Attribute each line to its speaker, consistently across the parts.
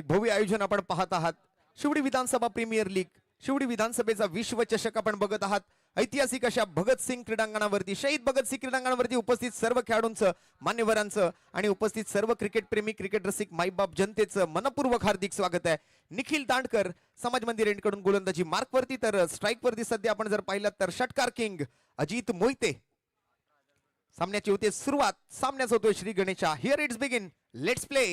Speaker 1: एक भव्य आयोजन आपण पाहत आहात. शिवडी विधानसभा प्रीमियर लीग, शिवडी विधानसभेचा विश्वचषक आपण बघत आहात. ऐतिहासिक अशा भगतसिंग क्रीडांगणावरती, शहीद भगतसिंग क्रीडांगणावरती उपस्थित सर्व खेळाडूंचं, मान्यवरांचं आणि उपस्थित सर्व क्रिकेट प्रेमी, क्रिकेट रसिक माईबाप जनतेचं मनपूर्वक हार्दिक स्वागत आहे. निखिल दांडकर समाज मंदिर एंडकडून गोलंदाजी मार्कवरती, तर स्ट्राईकवरती सध्या आपण जर पाहिलं तर षटकार किंग अजित मोहिते. सामन्याची होते सुरुवात, सामन्याचा होतोय Shri Ganesha. Here it's begin, let's play.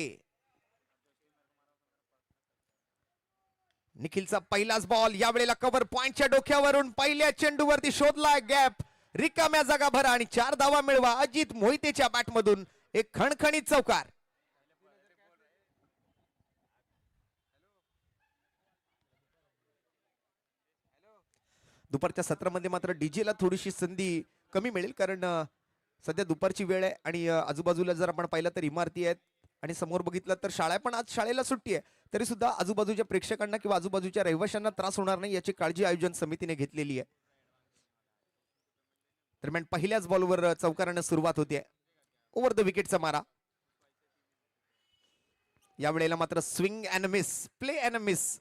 Speaker 1: निखिलचा पहिलाच बॉल, यावेळेला कव्हर पॉइंटच्या डोक्यावरून पहिल्या चेंडूवरती शोधला गॅप, रिकाम्या जागा भरा आणि 4 धावा मिळवा. अजित मोहितेच्या बॅटमधून एक खणखणीत चौकार. दुपारच्या सत्रामध्ये मात्र डीजेला थोडीशी संधी कमी मिळेल, कारण सध्या दुपारची वेळ आहे आणि आजूबाजूला जर आपण पाहिलं तर इमारती आहेत आणि समोर बघितलं तर शाळा, पण आज शाळेला सुट्टी आहे. तरी सुद्धा आजूबाजूच्या प्रेक्षकांना किंवा आजूबाजूच्या रहिवाशांना त्रास होणार नाही याची काळजी आयोजन समितीने घेतलेली आहे. दरम्यान पहिल्याच बॉलवर चौकारानं सुरुवात होते. ओव्हर द विकेटचा मारा. यावेळेला मात्र swing and miss, play and miss.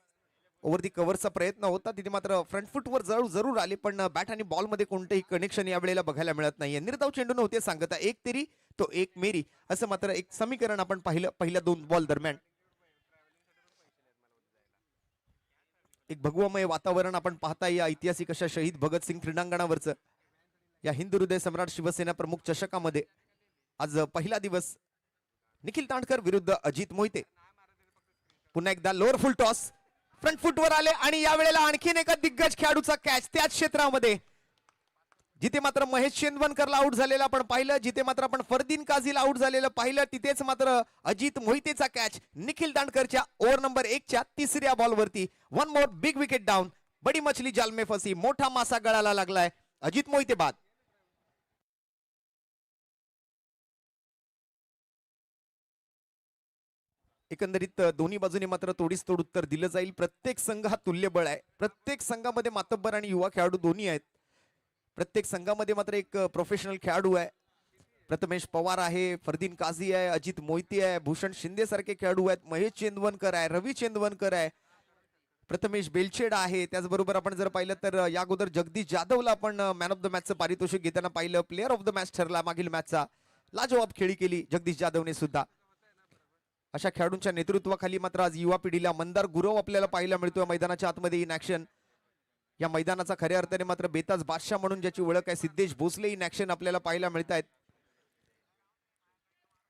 Speaker 1: Over the कव्हरचा प्रयत्न होता, तिथे मात्र फ्रंट फुटवर जरूर आले, पण बॅट आणि बॉल मध्ये कोणतेही कनेक्शन यावेळेला बघायला मिळत नाहीये. निर्धाव चेंडून होते सांगता, एक तेरी तो एक मेरी असं मात्र एक समीकरण आपण पाहिलं पहिल्या 2 बॉल दरम्यान. एक भगवमय वातावरण आपण पाहताय या ऐतिहासिक अशा शहीद भगतसिंग क्रीडांगणावरचं, या हिंदू हृदय सम्राट शिवसेना प्रमुख चषकामध्ये आज पहिला दिवस. निखिल दांडकर विरुद्ध अजित मोहिते. पुन्हा एकदा लोअर फुल टॉस, फ्रंट फुटवर आले आणि यावेळेला आणखीन एका दिग्गज खेळाडूचा कॅच त्याच क्षेत्रामध्ये, जिथे मात्र महेश चेंदवनकरला आउट झालेला आपण पाहिलं, जिथे मात्र आपण फरदीन काझीला आउट झालेलं पाहिलं, तिथेच मात्र अजित मोहितेचा कॅच निखिल दांडकरच्या ओव्हर नंबर 1च्या तिसऱ्या बॉलवरती. One more big wicket down, बडी मछली जाल में फसी, मोठा मासा गळाला लागलाय. अजित मोहिते बाद. एकंदरीत दोन्ही बाजूने मात्र तोडीस तोड उत्तर दिलं जाईल. प्रत्येक संघ हा तुल्यबळ आहे. प्रत्येक संघामध्ये मातब्बर आणि युवा खेळाडू दोन्ही आहेत. प्रत्येक संघामध्ये मात्र एक प्रोफेशनल खेळाडू आहे. प्रथमेश पवार आहे, फरदीन काझी आहे, अजित मोहिते आहे, भूषण शिंदे सारखे खेळाडू आहेत, महेश चेंदवनकर आहे, रवी चेंदवनकर आहे, प्रथमेश बेलछेडा आहे. त्याचबरोबर आपण जर पाहिलं तर या अगोदर जगदीश जाधवला आपण मॅन ऑफ द मॅचचं पारितोषिक घेताना पाहिलं. प्लेअर ऑफ द मॅच ठरला मागील मॅचचा. लाजवाब खेळी केली जगदीश जाधवने सुद्धा. अशा खेळाडूंच्या नेतृत्वाखाली मात्र आज युवा पिढीला मंदार गुरव आपल्याला पाहायला मिळतोय मैदानाच्या आतमध्ये इन ऍक्शन. या मैदानाचा खऱ्या अर्थाने मात्र बेताज बादशाह म्हणून ज्याची ओळख आहे, सिद्धेश भोसले इन ऍक्शन आपल्याला पाहायला मिळत आहेत.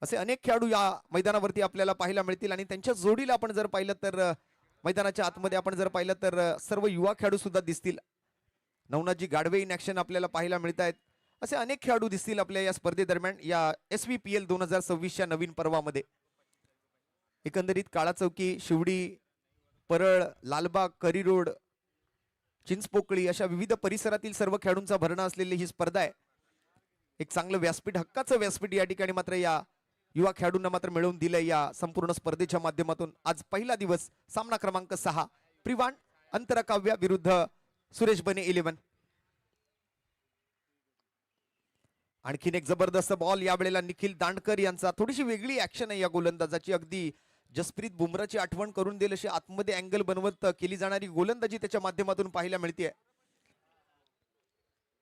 Speaker 1: असे अनेक खेळाडू या मैदानावरती आपल्याला पाहायला मिळतील आणि त्यांच्या जोडीला आपण जर पाहिलं तर मैदानाच्या आतमध्ये आपण जर पाहिलं तर सर्व युवा खेळाडू सुद्धा दिसतील. नवनाथजी गाडवे इन ऍक्शन आपल्याला पाहायला मिळत आहेत. असे अनेक खेळाडू दिसतील आपल्या या स्पर्धेदरम्यान, या SVPL 2026च्या नवीन पर्वामध्ये. एकंदरीत काळा चौकी, शिवडी, परळ, लालबाग, करी रोड, चिंचपोकळी अशा विविध परिसरातील सर्व खेळाडूंचा भरणा असलेली ही स्पर्धा आहे. एक चांगलं व्यासपीठ, हक्काचं व्यासपीठ या ठिकाणी मात्र या युवा खेळाडूंना मात्र मिळवून दिलंय या संपूर्ण स्पर्धेच्या माध्यमातून. आज पहिला दिवस, सामना क्रमांक 6, प्रिवाण अंतरकाव्या विरुद्ध सुरेश बने 11. आणखीन एक जबरदस्त बॉल, यावेळेला निखिल दांडकर यांचा. थोडीशी वेगळी ऍक्शन आहे या गोलंदाजाची, अगदी जसप्रीत बुमराची आठवण करून देईल अशी आतमध्ये अँगल बनवत केली जाणारी गोलंदाजी त्याच्या माध्यमातून पाहायला मिळते.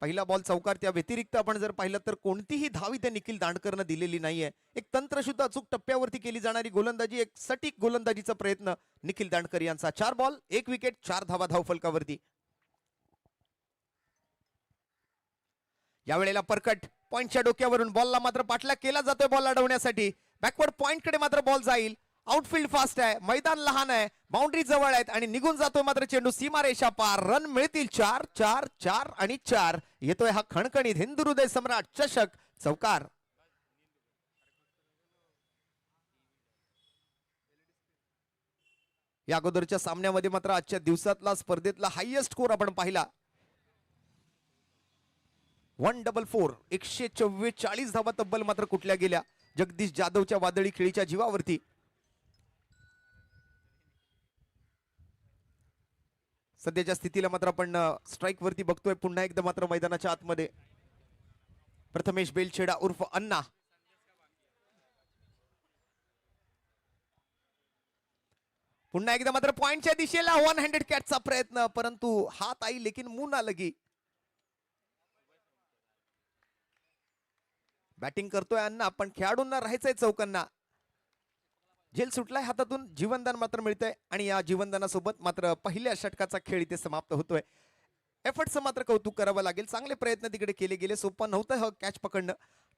Speaker 1: पहिला बॉल चौकार, त्या व्यतिरिक्त आपण जर पाहिलं तर कोणतीही धाव इथे निखिल दांडकरनं दिलेली नाहीये. एक तंत्रशुद्ध अचूक टप्प्यावरती केली जाणारी गोलंदाजी, एक सटीक गोलंदाजीचा प्रयत्न निखिल दांडकर यांचा. 4 बॉल 1 विकेट, 4 धावा धावफलकावरती. यावेळेला परकट पॉइंटच्या डोक्यावरून बॉलला मात्र पाठलाग केला जातोय बॉल अडवण्यासाठी. बॅकवर्ड पॉइंट कडे मात्र बॉल जाईल. आउटफील्ड फास्ट आहे, मैदान लहान आहे, बाउंड्री जवळ आहेत आणि निघून जातोय मात्र चेंडू सीमारेषा पार. रन मिळतील 4 4 4 आणि 4. येतोय हा खणखणीत हिंदू हृदय सम्राट चषक चौकार. या अगोदरच्या सामन्यामध्ये मात्र आजच्या दिवसातला स्पर्धेतला हायएस्ट स्कोर आपण पाहिला. 144, 144 धावा तब्बल मात्र कुठल्या गेल्या जगदीश जाधवच्या वादळी खेळीच्या जीवावरती. सध्याच्या स्थितीला मात्र आपण स्ट्राइक वरती बघतोय. पुन्हा एकदा मात्र मैदानाच्या आतमध्ये प्रथमेश बेलछेडा उर्फ अन्ना. पुन्हा एकदा मात्र पॉइंटच्या दिशेला 1 हँडेड कॅचचा प्रयत्न, परंतु हात आई लेकिन मुंह ना लगी. बॅटिंग करतोय अण्णा, पण खेळाडूंना राहायचंय चौकांना. झेल सुटलाय हातातून, जीवनदान मात्र मिळतंय आणि या जीवनदानासोबत मात्र पहिल्या षटकाचा खेळ इथे समाप्त होतोय. एफर्टचं मात्र कौतुक करावं लागेल. चांगले प्रयत्न तिकडे केले गेले. सोपं नव्हतं हा कॅच पकडणं.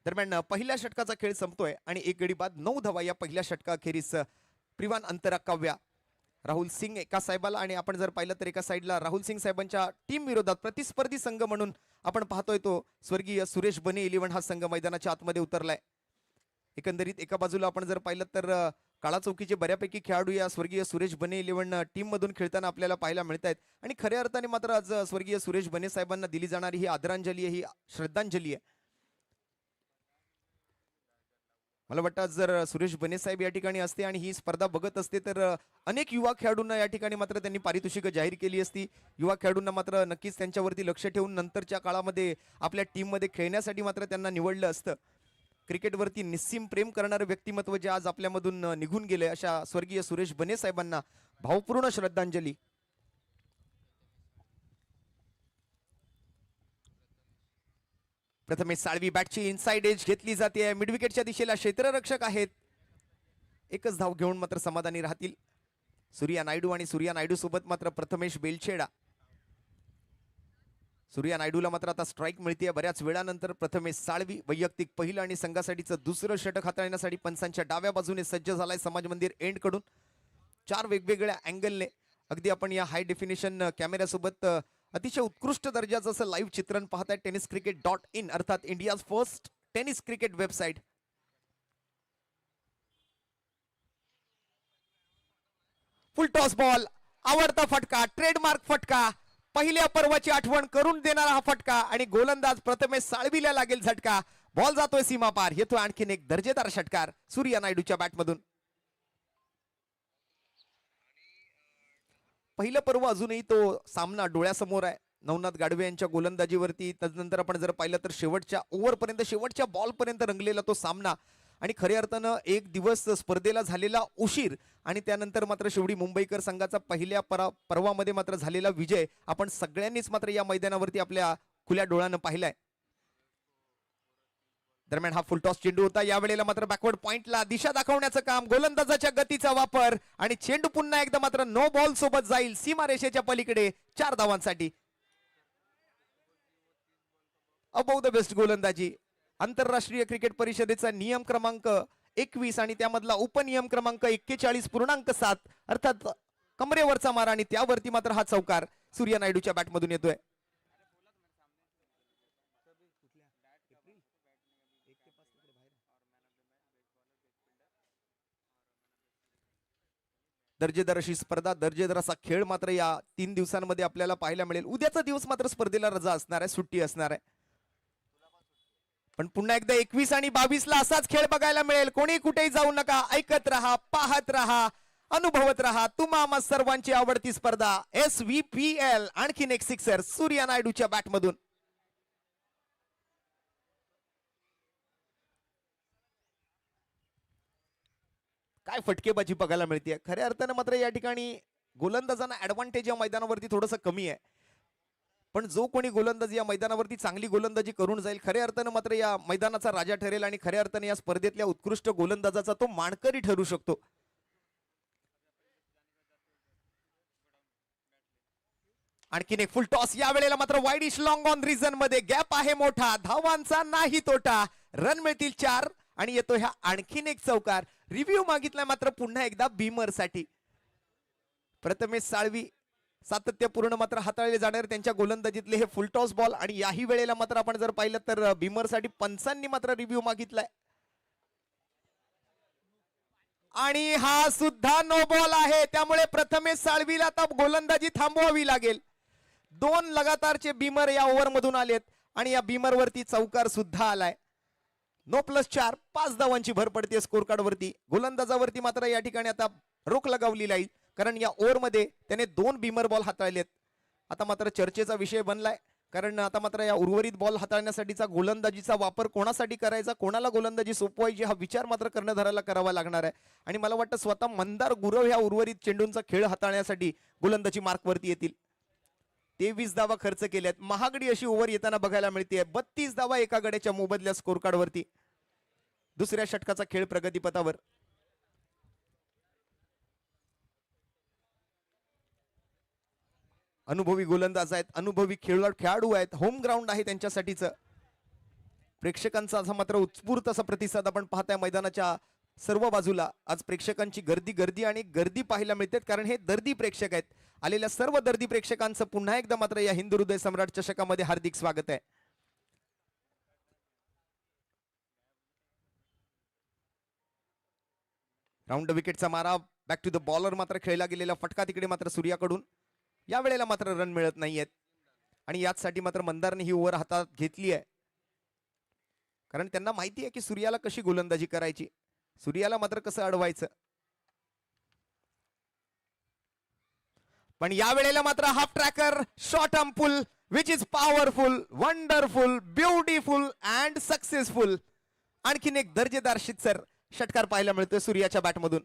Speaker 1: दरम्यान पहिल्या षटकाचा खेळ संपतोय आणि 1 गडी बाद 9 धावा या पहिल्या षटकाखेरीस प्रिवान अंतरा काव्या. राहुल सिंग एका साहेबाला आणि आपण जर पाहिलं तर एका साईडला राहुल सिंग साहेबांच्या टीम विरोधात प्रतिस्पर्धी संघ म्हणून आपण पाहतोय तो स्वर्गीय सुरेश बने 11 हा संघ मैदानाच्या आतमध्ये उतरलाय. एकंदरीत एका बाजूला आपण जर पाहिलं तर काळा चौकीचे बऱ्यापैकी खेळाडू या स्वर्गीय सुरेश बने 11 टीम मधून खेळताना आपल्याला पाहायला मिळत आहेत आणि खऱ्या अर्थाने मात्र आज स्वर्गीय सुरेश बने साहेबांना दिली जाणारी ही आदरांजली आहे, ही श्रद्धांजली आहे. मला वाटतं जर सुरेश बने साहेब या ठिकाणी असते आणि ही स्पर्धा बघत असते तर अनेक युवा खेळाडूंना या ठिकाणी मात्र त्यांनी पारितोषिकं जाहीर केली असती. युवा खेळाडूंना मात्र नक्कीच त्यांच्यावरती लक्ष ठेवून नंतरच्या काळामध्ये आपल्या टीममध्ये खेळण्यासाठी मात्र त्यांना निवडलं असतं. क्रिकेटवरती निस्सीम प्रेम करणारं व्यक्तिमत्व जे आज आपल्यामधून निघून गेले, अशा स्वर्गीय सुरेश बने साहेबांना भावपूर्ण श्रद्धांजली. प्रथमेश साळवी बॅटची इनसाइड एज घेतली जाते. मिड विकेटच्या दिशेला क्षेत्ररक्षक आहेत. एकच धाव घेऊन मात्र समाधानी राहतील सूर्या नायडू आणि सूर्या नायडू सोबत मात्र प्रथमेश बेलछेडा. सूर्या नायडूला मात्र आता स्ट्राईक मिळते बऱ्याच वेळानंतर. प्रथमेश साळवी वैयक्तिक पहिलं आणि संघासाठीचं दुसरं षटक हाताळण्यासाठी पंचांच्या डाव्या बाजूने सज्ज झालाय समाज मंदिर एंड कडून. 4 वेगवेगळ्या अँगलने अगदी आपण या हाय डेफिनेशन कॅमेऱ्यासोबत अतिशय उत्कृष्ट दर्जाचं असं लाईव्ह चित्रण पाहताय. tenniscricket.in अर्थात India's first tennis cricket website. फुल टॉस बॉल, आवडता फटका, ट्रेडमार्क फटका, पहिल्या पर्वाची आठवण करून देणारा हा फटका आणि गोलंदाज प्रथमेश साळवीला लागेल झटका. बॉल जातोय सीमा पार. येतोय आणखीन एक दर्जेदार षटकार सूर्या नायडूच्या बॅटमधून. पहिलं पर्व अजूनही तो सामना डोळ्यासमोर आहे नवनाथ गाडवे यांच्या गोलंदाजीवरती. त्यानंतर आपण जर पाहिलं तर शेवटच्या ओव्हरपर्यंत शेवटच्या बॉलपर्यंत रंगलेला तो सामना आणि खऱ्या अर्थानं एक दिवस स्पर्धेला झालेला उशीर आणि त्यानंतर मात्र शेवटी मुंबईकर संघाचा पहिल्या पर्वामध्ये मात्र झालेला विजय आपण सगळ्यांनीच मात्र या मैदानावरती आपल्या खुल्या डोळ्यानं पाहिलाय. दरम्यान हा फुलटॉस चेंडू होता. यावेळेला मात्र बॅकवर्ड पॉइंटला दिशा दाखवण्याचं काम, गोलंदाजाच्या गतीचा वापर आणि चेंडू पुन्हा एकदा मात्र नो बॉल सोबत जाईल सीमारेषेच्या पलीकडे 4 धावांसाठी. अबोव द बेस्ट गोलंदाजी. आंतरराष्ट्रीय क्रिकेट परिषदेचा नियम क्रमांक 21 आणि त्यामधला उपनियम क्रमांक 41.7 अर्थात कमरेवरचा मारा आणि त्यावरती मात्र हा चौकार सूर्या नायडूच्या बॅटमधून येतोय. दर्जेदार अशी स्पर्धा, दर्जेदार असा खेळ मात्र या 3 दिवसांमध्ये आपल्याला पाहायला मिळेल. उद्याचा दिवस मात्र स्पर्धेला रजा असणार आहे, सुट्टी असणार आहे. पण पुन्हा एकदा 21 आणि 22 ला असाच खेळ बघायला मिळेल. कोणी कुठेही जाऊ नका, ऐकत रहा, पाहत रहा, अनुभवत रहा. तुम्हा सर्वांची आवडती स्पर्धा SVPL. आणखीन एक सिक्सर सूर्या नायडूच्या बॅटमधून. काय फटकेबाजी बघायला मिळते. खऱ्या अर्थानं मात्र या ठिकाणी गोलंदाजांना ऍडव्हान्टेज या मैदानावरती थोडंसं कमी आहे. पण जो कोणी गोलंदाज या मैदानावरती चांगली गोलंदाजी करून जाईल खऱ्या अर्थानं मात्र या मैदानाचा राजा ठरेल आणि खऱ्या अर्थाने या स्पर्धेतल्या उत्कृष्ट गोलंदाजाचा तो मानकरी ठरू शकतो. आणखीन एक फुल टॉस. या वेळेला मात्र वाईडिश लॉंग ऑन रिझन मध्ये गॅप आहे मोठा, धावांचा नाही तोटा, रन मिळतील 4 आणि येतो ह्या आणखीन एक चौकार. रिव्ह्यू मागितलाय मात्र पुन्हा एकदा बीमर साठी. प्रथमेश साळवी सातत्यपूर्ण मात्र हाताळले जाणार त्यांच्या गोलंदाजीतले हे फुल टॉस बॉल आणि याही वेळेला मात्र आपण जर पाहिलं तर बीमर साठी पंचांनी मात्र रिव्ह्यू मागितलाय आणि हा सुद्धा नो बॉल आहे. त्यामुळे प्रथमेश साळवीला आता गोलंदाजी थांबवावी लागेल. 2 लगातारचे बीमर या ओव्हर मधून आलेत आणि या बीमर वरती चौकार सुद्धा आलाय. 9+4 5 धावांची भर पडते स्कोर कार्ड वरती. गोलंदाजावरती मात्र या ठिकाणी आता रोख लगावली जाईल कारण या ओव्हर मध्ये त्याने 2 बीमर बॉल हाताळलेत. आता मात्र चर्चेचा विषय बनलाय कारण आता मात्र या उर्वरित बॉल हाताळण्यासाठीचा गोलंदाजीचा वापर कोणासाठी करायचा, कोणाला गोलंदाजी सोपवायची हा विचार मात्र कर्णधाराला करावा लागणार आहे. आणि मला वाटतं स्वतः मंदार गुरव ह्या उर्वरित चेंडूंचा खेळ हाताळण्यासाठी गोलंदाजी मार्कवरती येतील. 23 धावा खर्च केल्यात. महागडी अशी ओव्हर येताना बघायला मिळते. 32 धावा एका गड्याच्या मोबदल्या स्कोर कार्ड वरती. दुसऱ्या षटकाचा खेळ प्रगतीपथावर. अनुभवी गोलंदाज आहेत, अनुभवी खेळाडू आहेत, होम ग्राउंड आहे त्यांच्यासाठीच. प्रेक्षकांचा असा मात्र उत्स्फूर्त असा प्रतिसाद आपण पाहताय मैदानाच्या सर्व बाजूला. आज प्रेक्षकांची गर्दी आणि गर्दी पाहायला मिळते, कारण हे दर्दी प्रेक्षक आहेत. आलेल्या सर्व दर्दी प्रेक्षकांचं पुन्हा एकदा मात्र या हिंदू हृदय सम्राट चषकामध्ये हार्दिक स्वागत आहे. राऊंड विकेटचा मारा, बॅक टू द बॉलर मात्र खेळला गेलेला फटका तिकडे मात्र सूर्याकडून. या वेळेला मात्र रन मिळत नाहीयेत आणि याचसाठी मात्र मंदारने ही ओव्हर हातात घेतली आहे, कारण त्यांना माहिती आहे की सूर्याला कशी गोलंदाजी करायची, सूर्याला मात्र कसं अडवायचं. पण या वेळेला मात्र half tracker short arm pull which is powerful, wonderful, beautiful and successful. आणखीन एक दर्जेदार शिक्सर षटकार पाहायला मिळतोय सूर्याच्या बॅटमधून.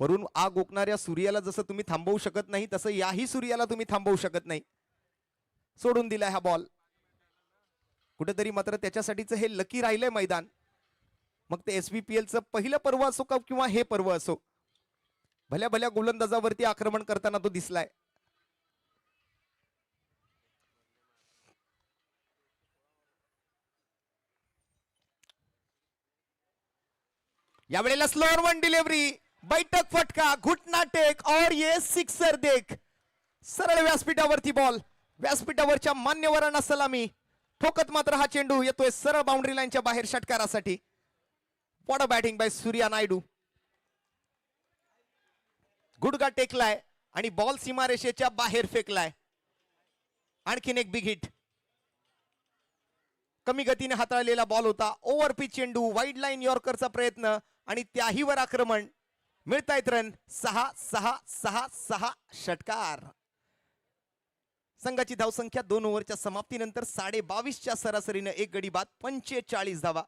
Speaker 1: वरून आग ओकणाऱ्या सूर्याला जसं तुम्ही थांबवू शकत नाही, तसं याही सूर्याला तुम्ही थांबवू शकत नाही. सोडून दिलाय हा बॉल. कुठेतरी मात्र त्याच्यासाठीच हे लकी राहिलंय मैदान. मग ते SVPLचं पहिलं पर्व असो का किंवा हे पर्व असो, भल्या भल्या गोलंदाजावरती आक्रमण करताना तो दिसलाय. यावेळेला स्लोअर वन डिलिव्हरी, बैठक फटका, घुटना टेक और ये सिक्सर देख. सरळ व्यासपीठावरती बॉल, व्यासपीठावरच्या मान्यवरांना सलामी. ठोकत मात्र हा चेंडू येतोय सरळ बाउंड्री लाईनच्या बाहेर षटकारासाठी. What a batting by Surya Naidu. गुडगा टेकलाय आणि बॉल सीमारेषेच्या बाहेर फेकलाय. आणखीन एक बिग हिट. कमी गतीने हाताळलेला बॉल होता. ओव्हर पिच चेंडू, वाईड लाईन यॉर्करचा प्रयत्न आणि त्याहीवर आक्रमण. मिळतायत रन. 6-6-6-6 षटकार. संघाची धावसंख्या 2 ओव्हरच्या समाप्तीनंतर 22.5च्या सरासरीने एक गडी बाद, 45 धावा.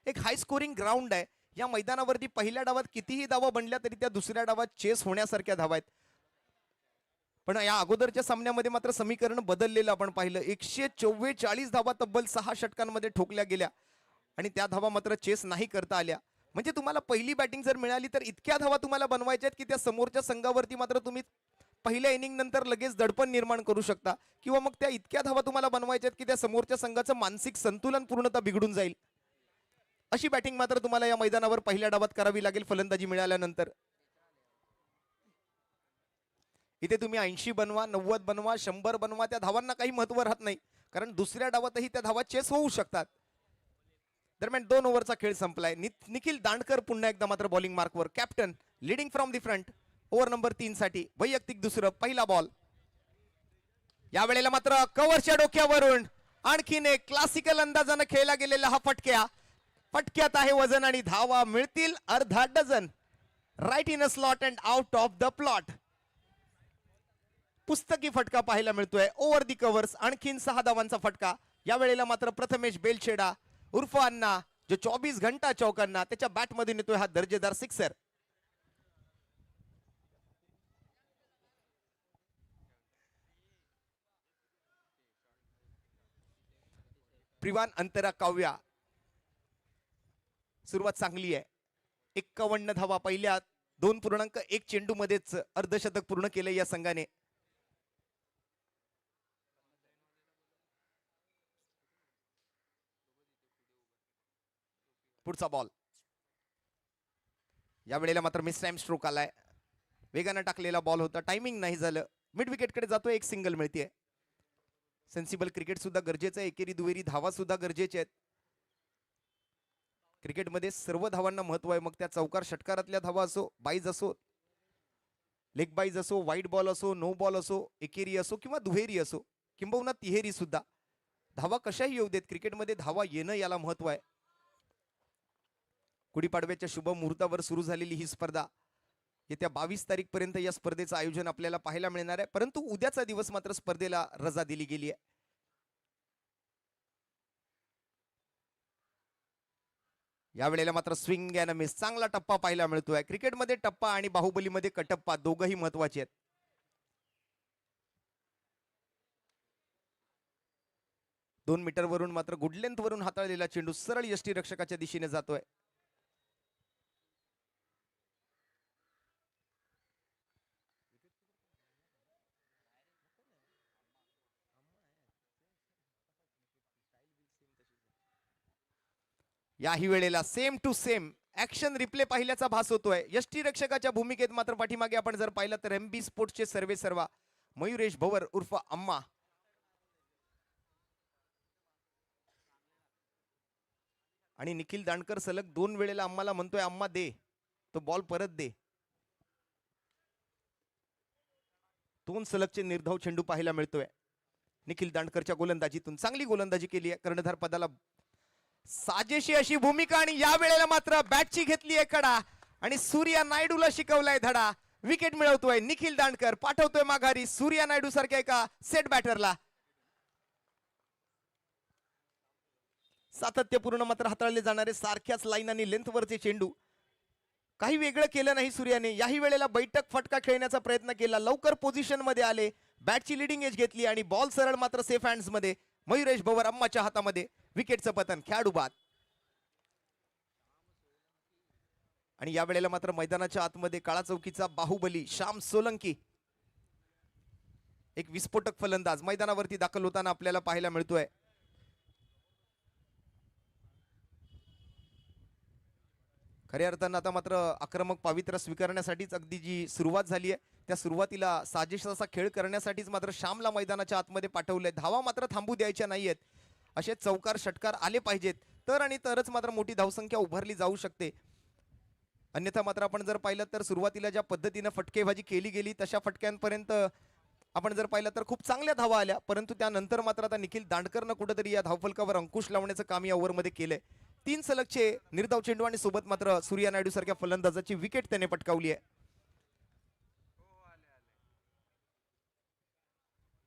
Speaker 1: एक हाय स्कोरिंग ग्राउंड आहे. या मैदानावरती पहिल्या डावात कितीही धावा बनल्या तरी त्या दुसऱ्या डावात चेस होण्यासारख्या धावा आहेत. पण या अगोदरच्या सामन्यामध्ये मात्र समीकरण बदललेलं आपण पाहिलं. 144 धावा तब्बल 6 षटकांमध्ये ठोकल्या गेल्या आणि त्या धावा मात्र चेस नाही करता आल्या. म्हणजे तुम्हाला पहिली बॅटिंग जर मिळाली तर इतक्या धावा तुम्हाला बनवायच्या आहेत की त्या समोरच्या संघावरती मात्र तुम्ही पहिल्या इनिंग नंतर लगेच दडपण निर्माण करू शकता, किंवा मग त्या इतक्या धावा तुम्हाला बनवायच्या आहेत की त्या समोरच्या संघाचं मानसिक संतुलन पूर्णतः बिघडून जाईल. अशी बॅटिंग मात्र तुम्हाला या मैदानावर पहिल्या डावात करावी लागेल फलंदाजी मिळाल्यानंतर. इथे तुम्ही 80 बनवा, 90 बनवा, 100 बनवा, त्या धावांना काही महत्व राहत नाही, कारण दुसऱ्या डावातही त्या धावा चेस होऊ शकतात. दरम्यान 2 ओव्हरचा खेळ संपलाय. निखिल दांडकर पुन्हा एकदा मात्र बॉलिंग मार्कवर. Captain leading from the front. Over number 3 साठी वैयक्तिक दुसरं, पहिला बॉल. या वेळेला मात्र कव्हरच्या डोक्यावरून आणखीन एक क्लासिकल अंदाजानं खेळला गेलेला हा फटक्यात आहे वजन आणि धावा मिळतील अर्धा dozen. Right in a slot and out of the plot. पुस्तकी फटका पाहायला मिळतोय. ओव्हर दी कव्हर्स आणखीन 6 धावांचा फटका. या वेळेला मात्र प्रथमेश बेलछेडा उर्फ अण्णा, जो 24 घंटा चौकांना त्याच्या बॅटमध्ये येतोय हा दर्जेदार सिक्सर. प्रिवान अंतरा काव्या. सुरुवात चांगली आहे. 51 धावा पहिल्या 2.1 चेंडू मध्येच अर्धशतक पूर्ण केले या संघाने. पुढचा बॉल. या वेळेला मात्र मिस टाइम स्ट्रोक आलाय. वेगाने टाकलेला बॉल होता, टायमिंग नाही झालं. मिड विकेट कडे जातोय, एक सिंगल मिळते. सेन्सिबल क्रिकेट सुद्धा गरजेचं आहे. एकेरी दुहेरी धावा सुद्धा गरजेच्या आहेत. क्रिकेटमध्ये सर्व धावांना महत्व आहे. मग त्या चौकार षटकारातल्या धावा असो, बाईज असो, लेग बाईज असो, वाईट बॉल असो, नो बॉल असो, एकेरी असो किंवा दुहेरी असो, किंबहुना तिहेरी सुद्धा, धावा कशाही येऊ देत, क्रिकेटमध्ये धावा येणं याला महत्व आहे. गुढीपाडव्याच्या शुभ मुहूर्तावर सुरू झालेली ही स्पर्धा येत्या 22 तारीख पर्यंत या स्पर्धेचं आयोजन आपल्याला पाहायला मिळणार आहे, परंतु उद्याचा दिवस मात्र स्पर्धेला रजा दिली गेली आहे. यावेळेला मात्र स्विंग अँड मिस चांगला टप्पा पाहायला मिळतोय. क्रिकेटमध्ये टप्पा आणि बाहुबलीमध्ये कटप्पा दोघंही महत्वाचे आहेत. दोन मीटर वरून मात्र गुड लेंथ वरून हाताळलेला चेंडू सरळ यष्टीरक्षकाच्या दिशेने जातोय. याही वेळेला same to same action replay पाहिल्याचा भास होतोय. यष्टीरक्षकाच्या भूमिकेत मात्र पाठीमागे आपण जर पाहिलं तर एमबी स्पोर्ट्सचे सर्वे सर्वा मयुरेश भवर उर्फ अम्मा आणि निखिल दांडकर सलग 2 वेळेला अम्माला म्हणतोय अम्मा दे तो बॉल परत दे. 2 सलगचे निर्धाव चेंडू पाहायला मिळतोय. निखिल दांडकरच्या गोलंदाजीतून चांगली गोलंदाजी केली आहे. कर्णधार पदाला साजेशी अशी भूमिका आणि या वेळेला मात्र बॅटची घेतली आहे कडा आणि सूर्या नायडूला शिकवलाय धडा. विकेट मिळवतोय निखिल दांडकर, पाठवतोय माघारी सूर्या नायडू सारख्या एका सेट बॅटरला. सातत्यपूर्ण मात्र हाताळले जाणारे सारख्याच लाईन आणि लेंथ वरचे चेंडू. काही वेगळं केलं नाही सूर्याने. याही वेळेला बैठक फटका खेळण्याचा प्रयत्न केला. लवकर पोझिशन मध्ये आले, बॅटची लिडिंग एज घेतली आणि बॉल सरळ मात्र सेफ हँड्स मध्ये मयुरेश भवर अम्माच्या हातामध्ये. विकेटचं पतन, खेळाडू बाद. आणि या वेळेला मात्र मैदानाच्या आतमध्ये काळा चौकीचा बाहुबली श्याम सोलंकी एक विस्फोटक फलंदाज मैदानावरती दाखल होताना आपल्याला पाहायला मिळतोय. खऱ्या अर्थानं आता मात्र आक्रमक पावित्र्य स्वीकारण्यासाठीच अगदी जी सुरुवात झाली आहे त्या सुरुवातीला साजेश असा खेळ करण्यासाठीच मात्र श्यामला मैदानाच्या आतमध्ये पाठवलंय. धावा मात्र थांबू द्यायच्या नाहीयेत. असे चौकार षटकार आले पाहिजेत तर आणि तरच मात्र मोठी धावसंख्या उभारली जाऊ शकते. अन्यथा मात्र आपण जर पाहिलं तर सुरुवातीला ज्या पद्धतीने फटकेबाजी केली गेली तशा फटक्यांपर्यंत आपण जर पाहिलं तर खूप चांगल्या धावा आल्या, परंतु त्यानंतर मात्र आता निखिल दांडकरनं कुठेतरी या धावफलकावर अंकुश लावण्याचं काम या ओव्हरमध्ये केलंय. 3 सलगचे निर्धाव चेंडू आणि सोबत मात्र सूर्या नायडू सारख्या फलंदाजाची विकेट त्याने पटकावली आहे.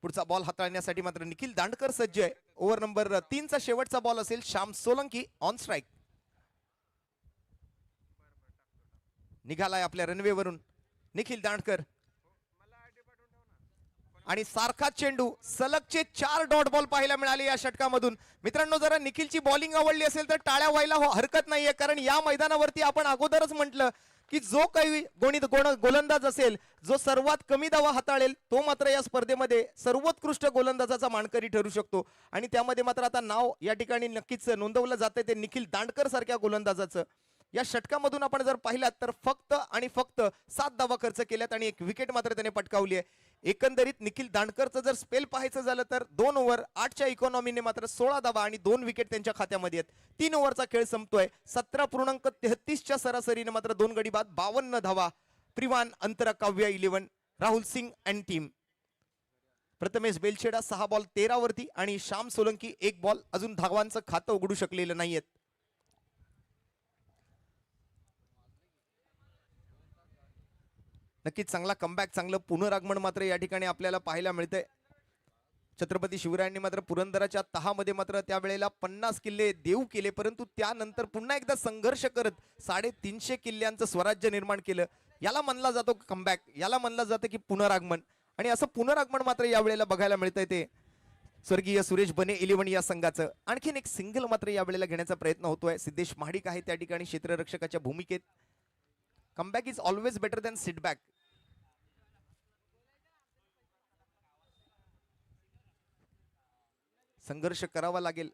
Speaker 1: पुढचा बॉल हाताळण्यासाठी मात्र निखिल दांडकर सज्ज आहे. ओव्हर नंबर 3 चा शेवटचा बॉल असेल. Shyam Solanki on strike. निघालाय आपल्या रनवेवरून निखिल दांडकर आणि सारखा चेंडू. सलगचे 4 डॉट बॉल पाहायला मिळाले या षटकामधून. मित्रांनो, जरा निखिलची बॉलिंग आवडली असेल तर टाळ्या व्हायला हरकत नाहीये, कारण या मैदानावरती आपण अगोदरच म्हटलं की जो काही गोलंदाज असेल, जो सर्वात कमी धावा हाताळेल तो मात्र या स्पर्धेमध्ये सर्वोत्कृष्ट गोलंदाजाचा मानकरी ठरू शकतो. आणि त्यामध्ये मात्र आता नाव या ठिकाणी नक्कीच नोंदवलं जातंय ते निखिल दांडकर सारख्या गोलंदाजाचं. या षटकामधून आपण जर पाहिलात तर फक्त आणि फक्त 7 धावा खर्च केल्यात आणि 1 विकेट मात्र त्याने पटकावली आहे. एकंदरीत निखिल दांडकरचं जर स्पेल पाहायचं झालं तर 2 ओव्हर 8च्या इकॉनॉमीने मात्र 16 धावा आणि 2 विकेट त्यांच्या खात्यामध्ये आहेत. 3 ओव्हरचा खेळ संपतोय. 17.33च्या सरासरीने मात्र 2 गडी बाद 52 धावा. प्रिवान Antara Kavya 11 Rahul Singh and team. Prathamesh Belchheda 6 ball 13 वरती आणि श्याम सोलंकी 1 बॉल. अजून धावांचं खातं उघडू शकलेलं नाहीयेत. नक्कीच चांगला कमबॅक, चांगलं पुनरागमन मात्र या ठिकाणी आपल्याला पाहायला मिळतंय. छत्रपती शिवरायांनी मात्र पुरंदराच्या तहामध्ये मात्र त्यावेळेला 50 किल्ले देऊ केले, परंतु त्यानंतर पुन्हा एकदा संघर्ष करत 350 किल्ल्यांचं स्वराज्य निर्माण केलं. याला म्हणला जातो कमबॅक, याला म्हणलं जातं की पुनरागमन. आणि असं पुनरागमन मात्र यावेळेला बघायला मिळतंय ते स्वर्गीय सुरेश बने 11 या संघाचं. आणखीन एक सिंगल मात्र यावेळेला घेण्याचा प्रयत्न होतोय. सिद्धेश महाडिक आहे त्या ठिकाणी क्षेत्ररक्षकाच्या भूमिकेत. Comeback is always better than sit back. संघर्ष करावा लागेल,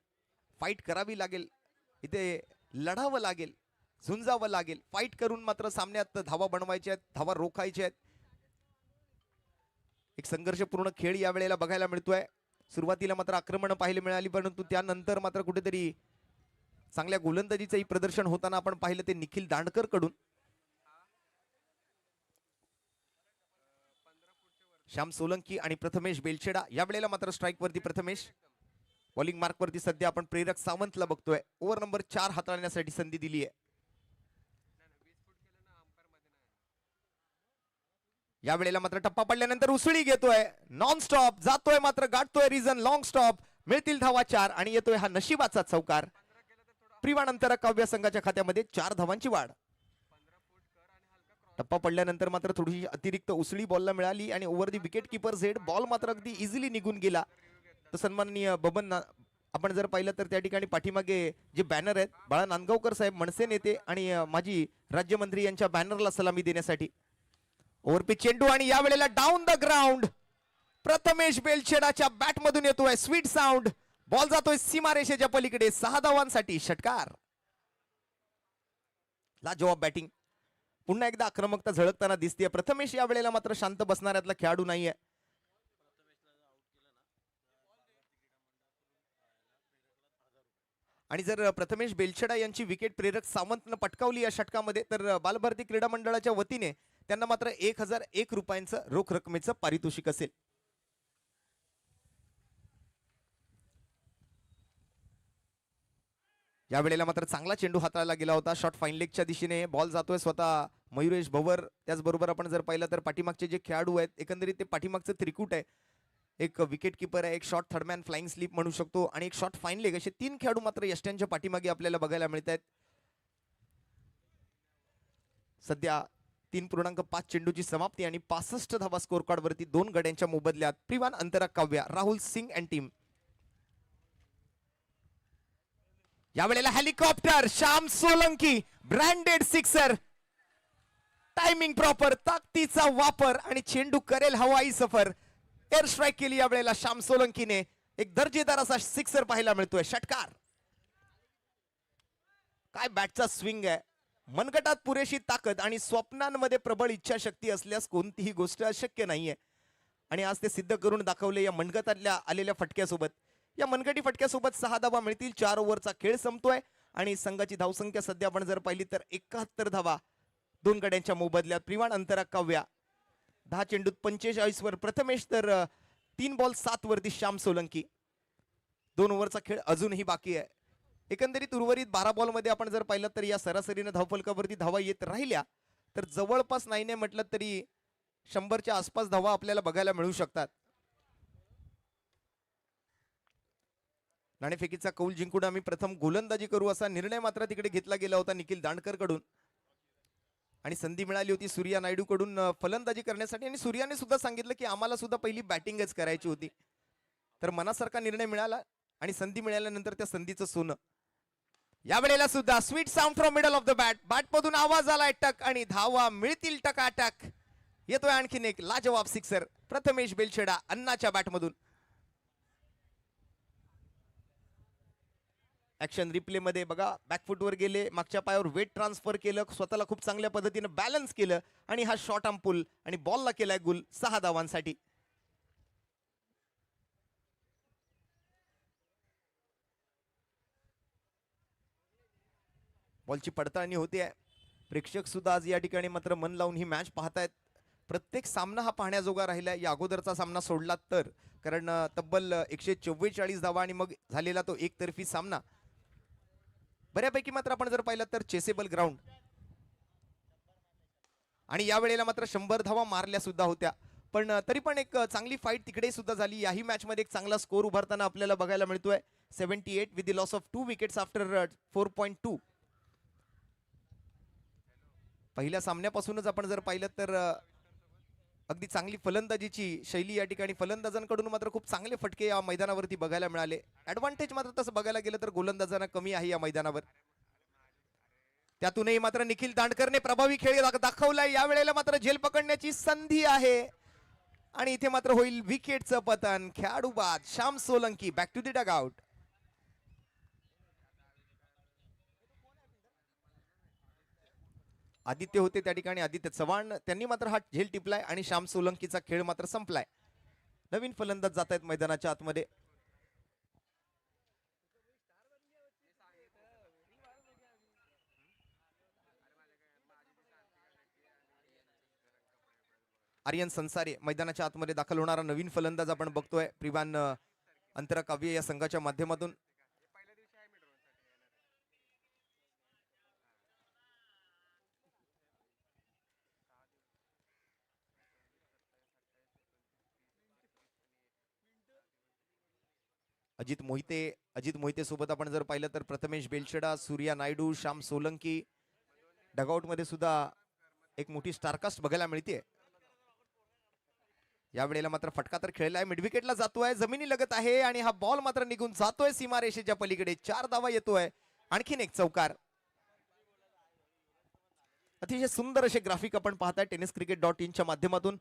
Speaker 1: फाईट करावी लागेल, इथे लढावं लागेल, झुंजावं लागेल. फाईट करून मात्र सामन्यात धावा बनवायच्या आहेत, धावा रोखायच्या आहेत. एक संघर्षपूर्ण खेळ या वेळेला बघायला मिळतोय. सुरुवातीला मात्र आक्रमण पाहायला मिळाली, परंतु त्यानंतर मात्र कुठेतरी चांगल्या गोलंदाजीचंही प्रदर्शन होताना आपण पाहिलं ते निखिल दांडकर कडून. श्याम सोलंकी आणि प्रथमेश बेलछेडा या वेळेला मात्र स्ट्राइक वरती प्रथमेश. बॉलिंग मार्क वरती सध्या आपण प्रेरक सावंतला बघतोय. ओव्हर नंबर 4 हाताळण्यासाठी संधी दिली आहे. या वेळेला मात्र टप्पा पडल्यानंतर उसळी घेतोय, नॉन स्टॉप जातोय, मात्र गाठतोय रिझन, लॉंग स्टॉप, मिळतील धावा 4 आणि येतोय हा नशिबाचा चौकार. प्रिवानंतर काव्य संघाच्या खात्यामध्ये 4 धावांची वाढ. टप्पा पडल्यानंतर मात्र थोडीशी अतिरिक्त उसळी बॉलला मिळाली आणि ओव्हर दी विकेट कीपर झेड बॉल मात्र अगदी इझिली निघून गेला. तर सन्माननीय बबन आपण जर पाहिलं तर त्या ठिकाणी पाठीमागे जे बॅनर आहेत बाळा नांदगावकर साहेब मनसे नेते आणि माजी राज्यमंत्री यांच्या बॅनरला सलामी देण्यासाठी ओव्हरपिच चेंडू आणि या वेळेला डाऊन द ग्राउंड प्रथमेश बेलछेडाच्या बॅट मधून येतोय स्वीट साऊंड. बॉल जातोय सीमारेषेच्या पलीकडे 6 धावांसाठी षटकार. लाजवाब बॅटिंग, पुन्हा एकदा आक्रमकता झळकताना दिसते. प्रथमेश या वेळेला मात्र शांत बसणाऱ्यातला खेळाडू नाहीये. आणि जर प्रथमेश बेलछेडा यांची विकेट प्रेरक सावंतनं पटकावली या षटकामध्ये तर बालभारती क्रीडा मंडळाच्या वतीने त्यांना मात्र 1001 रुपयांचं रोख रकमेचं पारितोषिक असेल. या वेळेला मात्र चांगला चेंडू हाताळला गेला होता. शॉट फाईन लेगच्या दिशेने बॉल जातोय स्वतः मयुरेश भवर. त्याचबरोबर आपण जर पाहिलं तर पाठीमागचे जे खेळाडू आहेत एकंदरीत ते पाठीमागचं त्रिकूट आहे. एक विकेट किपर आहे, एक शॉट थर्डमॅन फ्लाइंग स्लीप म्हणू शकतो आणि एक शॉट फाईन लेग, असे 3 खेळाडू मात्र यष्ट्यांच्या पाठीमागे आपल्याला बघायला मिळत आहेत. सध्या 3.5 चेंडूची समाप्ती आणि 65 धावा स्कोर कार्ड वरती 2 गड्यांच्या मोबदल्यात प्रिवान अंतरा काव्या राहुल सिंग अँड टीम. यावेळेला helicopter Shyam Solanki branded sixer, timing proper, ताकदीचा वापर आणि चेंडू करेल हवाई सफर. एअर स्ट्राईक केली या वेळेला श्याम सोलंकीने. एक दर्जेदार असा सिक्सर पाहायला मिळतोय. षटकार. काय बॅटचा स्विंग आहे. मनगटात पुरेशी ताकद आणि स्वप्नांमध्ये प्रबळ इच्छाशक्ती असल्यास कोणतीही गोष्ट अशक्य नाहीये आणि आज ते सिद्ध करून दाखवले या मनगटातल्या आलेल्या फटक्यासोबत. या मनगटी फटक्यासोबत 6 धावा मिळतील. 4 ओव्हरचा खेळ संपतोय आणि संघाची धावसंख्या सध्या आपण जर पाहिली तर 71 धावा 2 गड्यांच्या मोबदल्यात. प्रिवान अंतरा काव्या 10 चेंडूत 45 वर प्रथमेश तर 3 बॉल 7 वरती श्याम सोलंकी. 2 ओव्हरचा खेळ अजूनही बाकी आहे. एकंदरीत उर्वरित 12 बॉल मध्ये आपण जर पाहिलं तर या सरासरीने धावफलकावरती धावा येत राहिल्या तर जवळपास नाही म्हटलं तरी 100च्या आसपास धावा आपल्याला बघायला मिळू शकतात. नाणेफेकीचा कौल जिंकून आम्ही प्रथम गोलंदाजी करू असा निर्णय मात्र तिकडे घेतला गेला होता निखिल दांडकर कडून आणि संधी मिळाली होती सूर्या नायडू कडून फलंदाजी करण्यासाठी आणि सूर्याने सुद्धा सांगितलं की आम्हाला सुद्धा पहिली बॅटिंगच करायची होती. तर मनासारखा निर्णय मिळाला आणि संधी मिळाल्यानंतर त्या संधीचं सोनं. या वेळेला सुद्धा sweet sound from middle of the bat. Bat मधून आवाज आलाय टक आणि धावा मिळतील टकाटक. येतोय आणखीन एक लाजवाब सिक्सर प्रथमेश बेलछेडा अन्नाच्या बॅट मधून. ऍक्शन रिप्ले मध्ये बघा बॅकफुटवर गेले, मागच्या पायावर वेट ट्रान्सफर केलं, स्वतःला खूप चांगल्या पद्धतीने बॅलन्स केलं आणि हा शॉट आर्म पुल आणि बॉलला केलाय गुल 6 धावांसाठी. बॉलची पडताळणी होते. प्रेक्षक सुद्धा आज या ठिकाणी मात्र मन लावून ही मॅच पाहतायत. प्रत्येक सामना हा पाहण्याजोगा राहिला. या अगोदरचा सामना सोडला तर कारण तब्बल 144 धावा आणि मग झालेला तो एकतर्फी सामना. बऱ्यापैकी मात्र आपण जर पाहिलं तर चेसेबल ग्राउंड आणि या वेळेला मात्र 100 धावा मारल्या सुद्धा होत्या. पण तरी पण एक चांगली फाईट तिकडे सुद्धा झाली. याही मॅच मध्ये एक चांगला स्कोर उभारताना आपल्याला बघायला मिळतोय. 78 with the loss of 2 wickets after 4.2. पहिल्या सामन्यापासूनच आपण जर पाहिलं तर अगदी चांगली फलंदाजीची शैली या ठिकाणी फलंदाजांकडून मात्र खूप चांगले फटके या मैदानावरती बघायला मिळाले. ऍडव्हान्टेज मात्र तसं बघायला गेलं तर गोलंदाजांना कमी आहे या मैदानावर. त्यातूनही मात्र निखिल दांडकरने प्रभावी खेळ दाखवलाय. या वेळेला मात्र झेल पकडण्याची संधी आहे आणि इथे मात्र होईल विकेटचं पतन. खेळाडू बाद Shyam Solanki back to the dugout. Aditya होते त्या ठिकाणी, आदित्य चव्हाण, त्यांनी मात्र हा झेल टिपलाय आणि श्याम सोलंकीचा खेळ मात्र संपलाय. नवीन फलंदाज जात आहेत मैदानाच्या आतमध्ये. आर्यन संसारे मैदानाच्या आतमध्ये दाखल होणारा नवीन फलंदाज आपण बघतोय प्रिवान अंतरा काव्य या संघाच्या माध्यमातून. अजित मोहिते सोबत आपण जर पाहिलं तर प्रथमेश बेलशेडा, सूर्या नायडू, श्याम सोलंकी. डगआउट मध्ये सुद्धा एक मोठी स्टारकास्ट बघायला मिळते. या वेळेला मात्र फटका तर खेळलाय, मिडविकेटला जातोय, जमिनी लगत आहे आणि हा बॉल मात्र निघून जातोय सीमारेषेच्या पलीकडे. 4 धावा येतोय, आणखीन एक चौकार. अतिशय सुंदर असे ग्राफिक आपण पाहताय tenniscricket.in च्या माध्यमातून.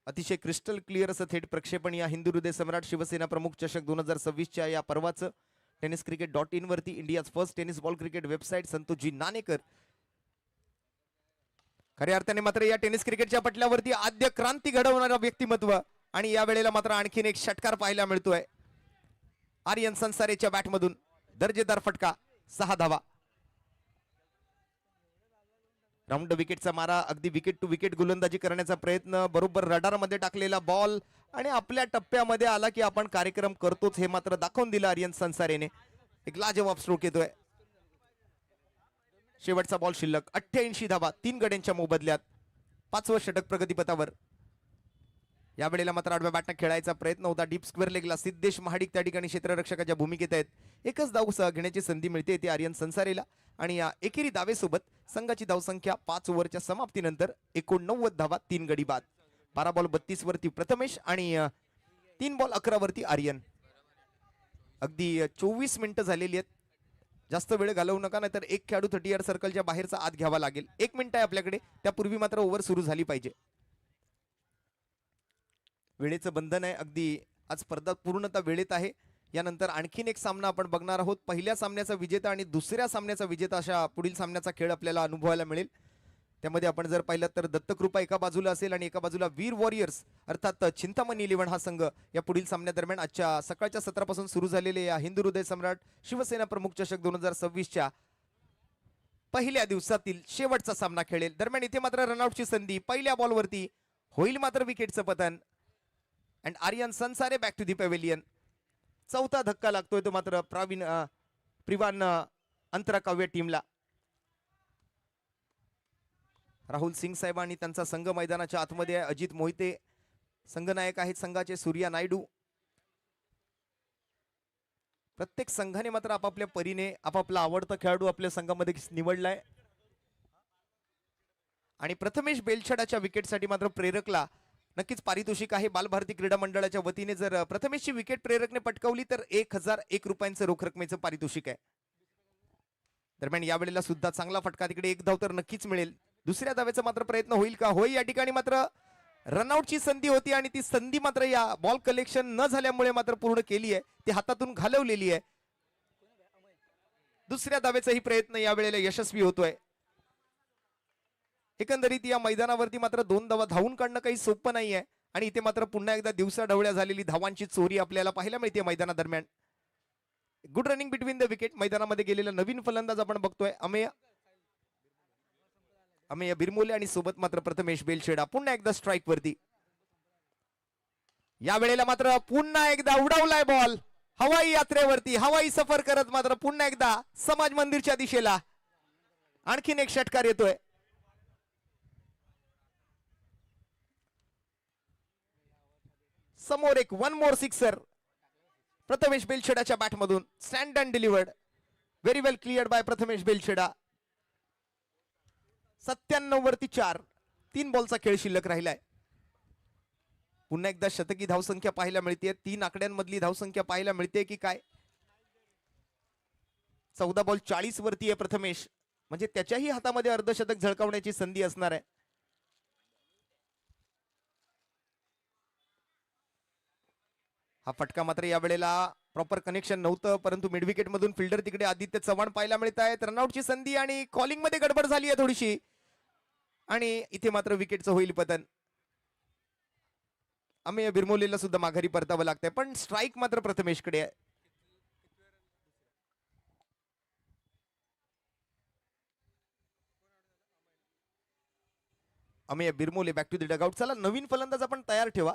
Speaker 1: अतिशय क्रिस्टल क्लिअर असं थेट प्रक्षेपण या हिंदू हृदय सम्राट शिवसेना प्रमुख चषक 2026च्या या पर्वाचं tenniscricket.in वरती India's first tennis ball cricket website संतोषजी नाणेकर. खऱ्या अर्थाने मात्र या टेनिस क्रिकेटच्या पटल्यावरती आद्य क्रांती घडवणारा व्यक्तिमत्व आणि या वेळेला मात्र आणखीन एक षटकार पाहायला मिळतोय आर्यन संसारेच्या बॅटमधून. दर्जेदार फटका, 6 धावा. राऊंड विकेटचा मारा, अगदी विकेट टू विकेट गोलंदाजी करण्याचा प्रयत्न, बरोबर रडार मध्ये टाकलेला बॉल आणि आपल्या टप्प्यामध्ये आला की आपण कार्यक्रम करतोच हे मात्र दाखवून दिलं आर्यन संसारेने. एक लाजवाब स्ट्रोक येतोय. शेवटचा बॉल शिल्लक, 88 धावा 3 गड्यांच्या मोबदल्यात. 5वं षटक प्रगतीपथावर. या वेळेला मात्र आडव्या बॅटने खेळायचा प्रयत्न होता. डीप स्क्वेअर लेगला सिद्धेश महाडिक त्या ठिकाणी क्षेत्ररक्षकाच्या भूमिकेत आहेत. एकच धाव घेण्याची संधी मिळते ती आर्यन संसारेला आणि या एकेरी दावेसोबत संघाची धावसंख्या 5 ओव्हरच्या समाप्तीनंतर 89 धावा 3 गडी बाद. 12 बॉल 32 वरती प्रथमेश आणि 3 बॉल 11 वरती आर्यन. अगदी 24 मिनिटं झालेली आहेत. जास्त वेळ घालवू नका, नाहीतर एक खेळाडू 30 यार्ड सर्कलच्या बाहेरचा आत घ्यावा लागेल. 1 मिनिट आहे आपल्याकडे, त्यापूर्वी मात्र ओव्हर सुरू झाली पाहिजे. वेळेचं बंधन आहे, अगदी आज स्पर्धा पूर्णतः वेळेत आहे. यानंतर आणखीन एक सामना आपण बघणार आहोत. पहिल्या सामन्याचा विजेता आणि दुसऱ्या सामन्याचा विजेता अशा पुढील सामन्याचा खेळ आपल्याला अनुभवायला मिळेल. त्यामध्ये आपण जर पाहिलं तर दत्तकृपा एका बाजूला असेल आणि एका बाजूला वीर वॉरियर्स अर्थात चिंतामणी 11 हा संघ या पुढील सामन्यादरम्यान आजच्या सकाळच्या सत्रापासून सुरू झालेले या हिंदू हृदय सम्राट शिवसेना प्रमुख चषक 2026च्या पहिल्या दिवसातील शेवटचा सामना खेळेल. दरम्यान इथे मात्र रनआउटची संधी, पहिल्या बॉलवरती होईल मात्र विकेटचं पतन. अँड आर्यन संसारे बॅक टू दी पॅव्हेलियन. चौथा धक्का लागतोय तो मात्र प्रिवान अंतराकाव्य टीमला. राहुल सिंग साहेब आणि त्यांचा संघ मैदानाच्या आतमध्ये आहे. अजित मोहिते संघनायक आहेत संघाचे. सूर्या नायडू. प्रत्येक संघाने मात्र आपापल्या परीने आपापला आवडता खेळाडू आपल्या संघामध्ये निवडलाय आणि प्रथमेश बेलछडाच्या विकेटसाठी मात्र प्रेरकला नक्कीच पारितोषिक आहे. बालभारती क्रीडा मंडळाच्या वतीने जर प्रथमेशची विकेट प्रेरकने पटकावली तर 1001 रुपयांचं रोख रकमेचं पारितोषिक आहे. दरम्यान यावेळेला सुद्धा चांगला फटका, तिकडे एक धाव तर नक्कीच मिळेल. दुसऱ्या धावेचा मात्र प्रयत्न होईल का? होई. या ठिकाणी मात्र रनआउटची संधी होती आणि ती संधी मात्र या बॉल कलेक्शन न झाल्यामुळे मात्र पूर्ण केली आहे, ती हातातून घालवलेली आहे. दुसऱ्या धावेचाही प्रयत्न यावेळेला यशस्वी होतोय. एकंदरीत या मैदानावरती मात्र 2 धावा धावून काढणं काही सोपं नाहीये आणि इथे मात्र पुन्हा एकदा दिवसा ढवळ्या झालेली धावांची चोरी आपल्याला पाहायला मिळते मैदानादरम्यान. Good running between the wicket. मैदानामध्ये गेलेला नवीन फलंदाज आपण बघतोय अमेय बिरमोले आणि सोबत मात्र प्रथमेश बेलछेडा. पुन्हा एकदा स्ट्राईक वरती. या वेळेला मात्र पुन्हा एकदा उडवलाय बॉल हवाई यात्रेवरती. हवाई सफर करत मात्र पुन्हा एकदा समाज मंदिरच्या दिशेला आणखीन एक षटकार येतोय. समोर एक 1 मोर सिक्सर प्रथमेश बेलछेडाच्या बॅटमधून. Stand and delivered. Very well cleared by Prathamesh Belchheda. 97 वरती 4. 3 बॉलचा खेळ शिल्लक राहिलाय. पुन्हा एकदा शतकी धावसंख्या पाहायला मिळते. 3 आकड्यांमधली धावसंख्या पाहायला मिळते की काय? 14 बॉल 40 वरती आहे प्रथमेश, म्हणजे त्याच्याही हातामध्ये अर्धशतक झळकावण्याची संधी असणार आहे. हा फटका मात्र या वेळेला प्रॉपर कनेक्शन नव्हतं, परंतु मिड विकेट मधून फिल्डर तिकडे आदित्य चव्हाण पाहायला मिळत आहेत. रनआउटची संधी आणि कॉलिंग मध्ये गडबड झाली आहे थोडीशी आणि इथे मात्र विकेटचं होईल पतन. अमेय बिरमोलेला सुद्धा माघारी परतावं लागतंय, पण स्ट्राईक मात्र प्रथमेशकडे आहे. Amey Birmole back to the dugout. चला नवीन फलंदाज आपण तयार ठेवा.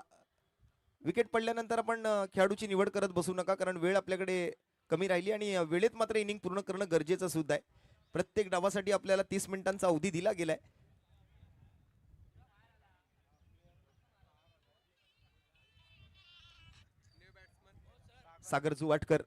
Speaker 1: विकेट पडल्यानंतर आपण खेळाडूची निवड करत बसू नका, कारण वेळ आपल्याकडे कमी राहिली आणि वेळेत मात्र इनिंग पूर्ण करणं गरजेचं सुद्धा आहे. प्रत्येक डावासाठी आपल्याला 30 मिनिटांचा अवधी दिला गेलाय. सागर जुवाटकर.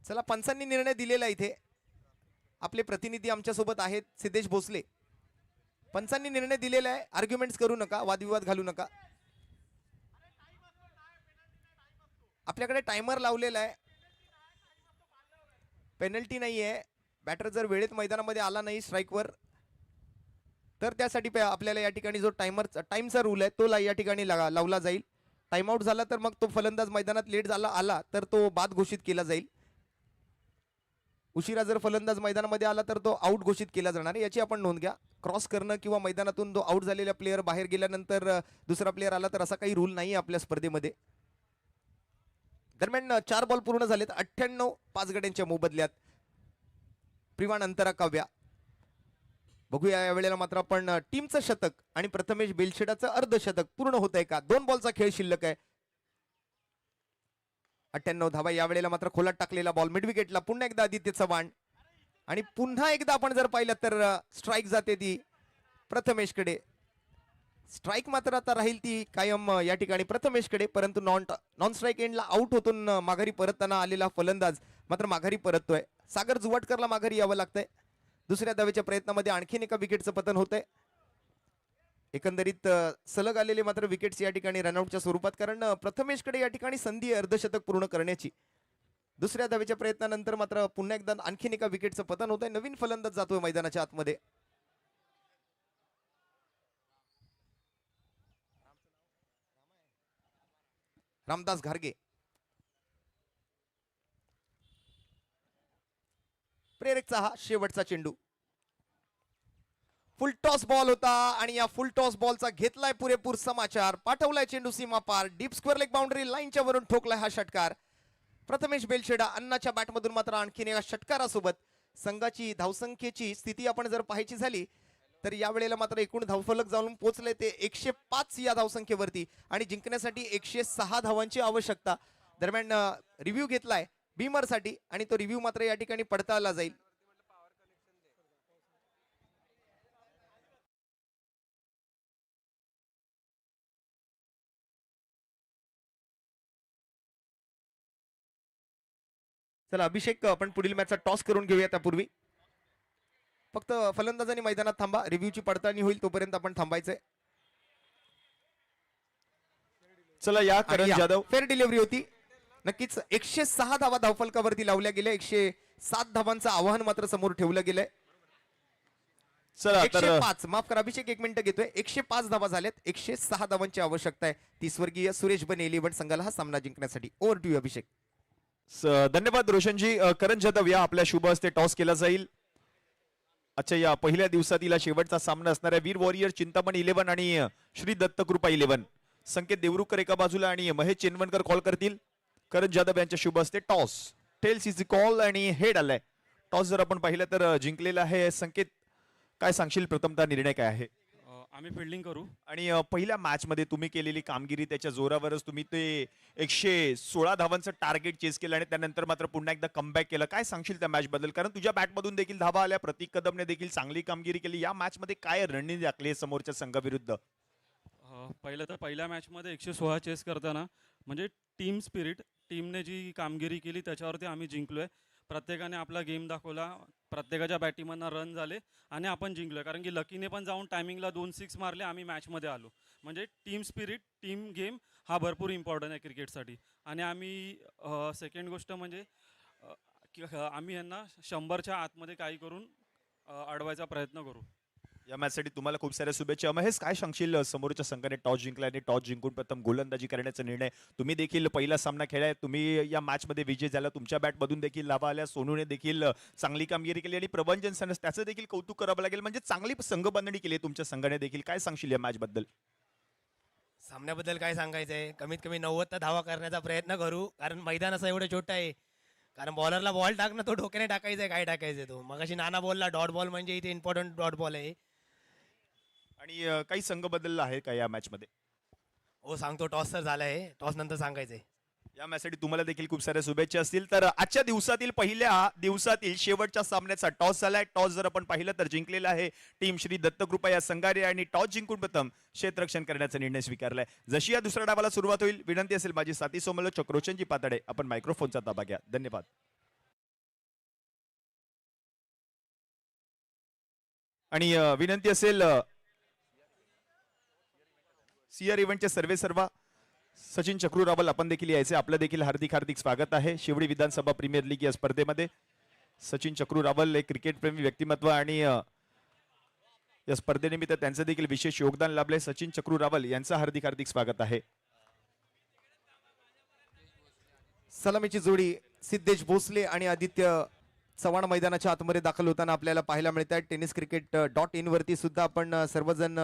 Speaker 1: चला, पंचांनी निर्णय दिलेला इथे. आपले प्रतिनिधी आमच्या सोबत आहेत, सिद्धेश भोसले. पंचांनी निर्णय दिलेला आहे, आर्ग्युमेंट्स करू नका, वादविवाद घालू नका. आपल्याकडे टायमर लावलेला आहे, पेनल्टी नाहीये. बॅटर जर वेळेत मैदानामध्ये आला नाही स्ट्राईकवर तर त्यासाठी आपल्याला या ठिकाणी जो टाइमचा रूल आहे तो या ठिकाणी लावला जाईल. टाइमआउट झाला तर मग तो फलंदाज मैदानात लेट आला तर तो बाद घोषित केला जाईल. उशिरा जर फलंदाज मैदानामध्ये आला तर तो आउट घोषित केला जाणार आहे, याची आपण नोंद घ्या. क्रॉस करणं किंवा मैदानातून जो आउट झालेला प्लेअर बाहेर गेल्यानंतर दुसरा प्लेअर आला तर असा काही रूल नाही आपल्या स्पर्धेमध्ये. दरम्यान 4 बॉल पूर्ण झालेत, 98 5 गड्यांच्या मोबदल्यात. प्रिवाण अंतरा काव्या. बघूया या वेळेला मात्र आपण टीमचं शतक आणि प्रथमेश बेलशेडाचं अर्धशतक पूर्ण होत आहे का. 2 बॉलचा खेळ शिल्लक आहे. 98 धावा. या वेळेला मात्र खोलात टाकलेला बॉल मिड विकेटला. पुन्हा एकदा आदित्य चव्हाण आणि पुन्हा एकदा आपण जर पाहिलं तर स्ट्राईक जाते ती प्रथमेशकडे. स्ट्राईक मात्र आता राहील ती कायम या ठिकाणी प्रथमेशकडे, परंतु नॉन स्ट्राईक एंडला आउट होतून माघारी परतताना आलेला फलंदाज मात्र माघारी परततोय. सागर जुवाटकरला माघारी यावं लागतंय. दुसऱ्या धावेच्या प्रयत्नामध्ये आणखीन एका विकेटचं पतन होतंय. एकंदरीत सलग आलेले मात्र विकेट्स या ठिकाणी रनआउटच्या स्वरूपात, कारण प्रथमेशकडे या ठिकाणी संधी आहे अर्धशतक पूर्ण करण्याची. दुसऱ्या धावेच्या प्रयत्नानंतर मात्र पुन्हा एकदा आणखीन एका विकेटचं पतन होत आहे. नवीन फलंदाज जातोय मैदानाच्या आतमध्ये. रामदास घारगे. प्रेरकचा हा शेवटचा चेंडू. फुल टॉस बॉल होता आणि या फुल टॉस बॉलचा घेतलाय पुरेपूर समाचार. पाठवलाय चेंडू सीमा पार. डीप स्क्वेअर लेग बाउंड्री लाईनच्या वरून ठोकलाय हा षटकार. प्रथमेश बेलशेडा अन्नाच्या बॅटमधून मात्र आणखीन एका षटकारासोबत संघाची धावसंख्येची स्थिती आपण जर पाहायची झाली तर या वेळेला मात्र एकूण धावफलक जाऊन पोहोचले ते 105 या धावसंख्येवरती आणि जिंकण्यासाठी 106 धावांची आवश्यकता. दरम्यान रिव्ह्यू घेतलाय बीमर साठी आणि तो रिव्ह्यू मात्र या ठिकाणी पडताळला जाईल. चला अभिषेक, आपण पुढील मॅचचा टॉस करून घेऊया. त्यापूर्वी फक्त फलंदाजांनी मैदानात थांबा, रिव्ह्यूची पडताळणी होईल तोपर्यंत आपण थांबायचंय.
Speaker 2: चला या करण जाधव.
Speaker 1: फेअर डिलिव्हरी होती नक्कीच. 106 धावा धावफलकावरती लावल्या गेल्या. 107 धावांचं आव्हान मात्र समोर ठेवलं गेलंय.
Speaker 2: चला
Speaker 1: 105 माफ करा अभिषेक, 1 मिनिट घेतोय. 105 धावा झाल्यात. 106 धावांची आवश्यकता आहे 30 वर्गीय सुरेश बने 11 संघाला हा सामना जिंकण्यासाठी. ओव्हर टू यू अभिषेक.
Speaker 2: धन्यवाद रोशनजी. करण जाधव या आपल्या शुभ हस्ते टॉस केला जाईल. अच्छा, या पहिल्या दिवसातील शेवटचा सामना असणाऱ्या वीर वॉरियर चिंतामणी 11 आणि श्री दत्तकृपा 11. संकेत देवरुकर एका बाजूला आणि महेश चेनवणकर कॉल करतील. करण जाधव यांच्या शुभ हस्ते टॉस. टेल्स इज कॉल आणि हेड आलाय. टॉस जर आपण पाहिलं तर जिंकलेला आहे. संकेत, काय सांगशील, प्रथमतः निर्णय काय आहे?
Speaker 3: आम्ही फिल्डिंग करू.
Speaker 2: आणि पहिल्या मॅच मध्ये तुम्ही केलेली कामगिरी त्याच्या जोरावरच तुम्ही ते 116 धावांचं टार्गेट चेस केलं आणि त्यानंतर मात्र पुन्हा एकदा कमबॅक केलं. काय सांगशील त्या मॅच बद्दल? कारण तुझ्या बॅटमधून देखील धावा आल्या, प्रतीक कदमने देखील चांगली कामगिरी केली. या मॅच मध्ये काय रणनीती आखली समोरच्या संघाविरुद्ध?
Speaker 3: पहिलं तर पहिल्या मॅचमध्ये 116 चेस करताना म्हणजे टीम स्पिरिट, टीमने जी कामगिरी केली त्याच्यावरती आम्ही जिंकलोय. प्रत्येकाने आपला गेम दाखवला, प्रत्येकाच्या बॅटिंगमधनं रन झाले आणि आपण जिंकलोय. कारण की लकीने पण जाऊन टायमिंगला 2 6 मारले, आम्ही मॅचमध्ये आलो. म्हणजे टीम स्पिरिट, टीम गेम हा भरपूर इम्पॉर्टंट आहे क्रिकेटसाठी. आणि आम्ही सेकंड गोष्ट म्हणजे आम्ही यांना 100च्या आतमध्ये काही करून अडवायचा प्रयत्न करू.
Speaker 2: या मॅचसाठी तुम्हाला खूप साऱ्या शुभेच्छा. महेश, काय सांगशील, समोरच्या संघाने टॉस जिंकला आणि टॉस जिंकून प्रथम गोलंदाजी करण्याचा निर्णय. तुम्ही देखील पहिला सामना खेळाय, तुम्ही या मॅच मध्ये विजय झाला. तुमच्या बॅटमधून देखील धावा आल्या. सोनूने देखील चांगली कामगिरी केली आणि प्रभंजन सनस त्याचं देखील कौतुक करावं लागेल. म्हणजे चांगली संघ बांधणी केली तुमच्या संघाने देखील. काय सांगशील या मॅच बद्दल?
Speaker 4: सामन्याबद्दल काय सांगायचंय, कमीत कमी 90 धावा करण्याचा प्रयत्न करू. कारण मैदान असं एवढं छोटं आहे. कारण बॉलरला बॉल टाकणं, तो डोक्याने टाकायचंय, काय टाकायचंय तो. मगाशी नाना बॉलला डॉट बॉल, म्हणजे इथे इम्पॉर्टंट डॉट बॉल आहे.
Speaker 2: आणि काही संघ बदलला आहे का या मॅच मध्ये?
Speaker 4: हो सांगतो, टॉस तर झालाय, टॉस नंतर सांगायचंय.
Speaker 2: या मॅचसाठी तुम्हाला देखील खूप साऱ्या शुभेच्छा असतील. तर आजच्या दिवसातील पहिल्या दिवसातील शेवटच्या सामन्याचा टॉस झालाय. टॉस जर आपण पाहिलं तर जिंकलेला आहे टीम श्री दत्तकृपा या संघाने आणि टॉस जिंकून प्रथम क्षेत्ररक्षण करण्याचा निर्णय स्वीकारलाय. जशी या दुसऱ्या डावाला सुरुवात होईल, विनंती असेल माझी साथी समोलोचक रोशनजी पातडे, आपण मायक्रोफोनचा ताबा घ्या. धन्यवाद. आणि विनंती असेल सीआर इव्हेंटचे सर्वेसर्वा सचिन चक्रूरावल आपण देखील यायचे. आपलं देखील हार्दिक हार्दिक स्वागत आहे शिवडी विधानसभा प्रीमियर लीग या स्पर्धेमध्ये. सचिन चक्रूरावल एक क्रिकेट प्रेमी व्यक्तिमत्व आणि या स्पर्धेनिमित्त त्यांचं देखील विशेष योगदान लाभले. सचिन चक्रूरावल यांचं हार्दिक हार्दिक स्वागत आहे.
Speaker 1: सलामीची जोडी सिद्धेश भोसले आणि आदित्य चव्हाण मैदानाच्या आतमध्ये दाखल होताना आपल्याला पाहायला मिळत आहे. टेनिस क्रिकेट .in वरती सुद्धा आपण सर्वजण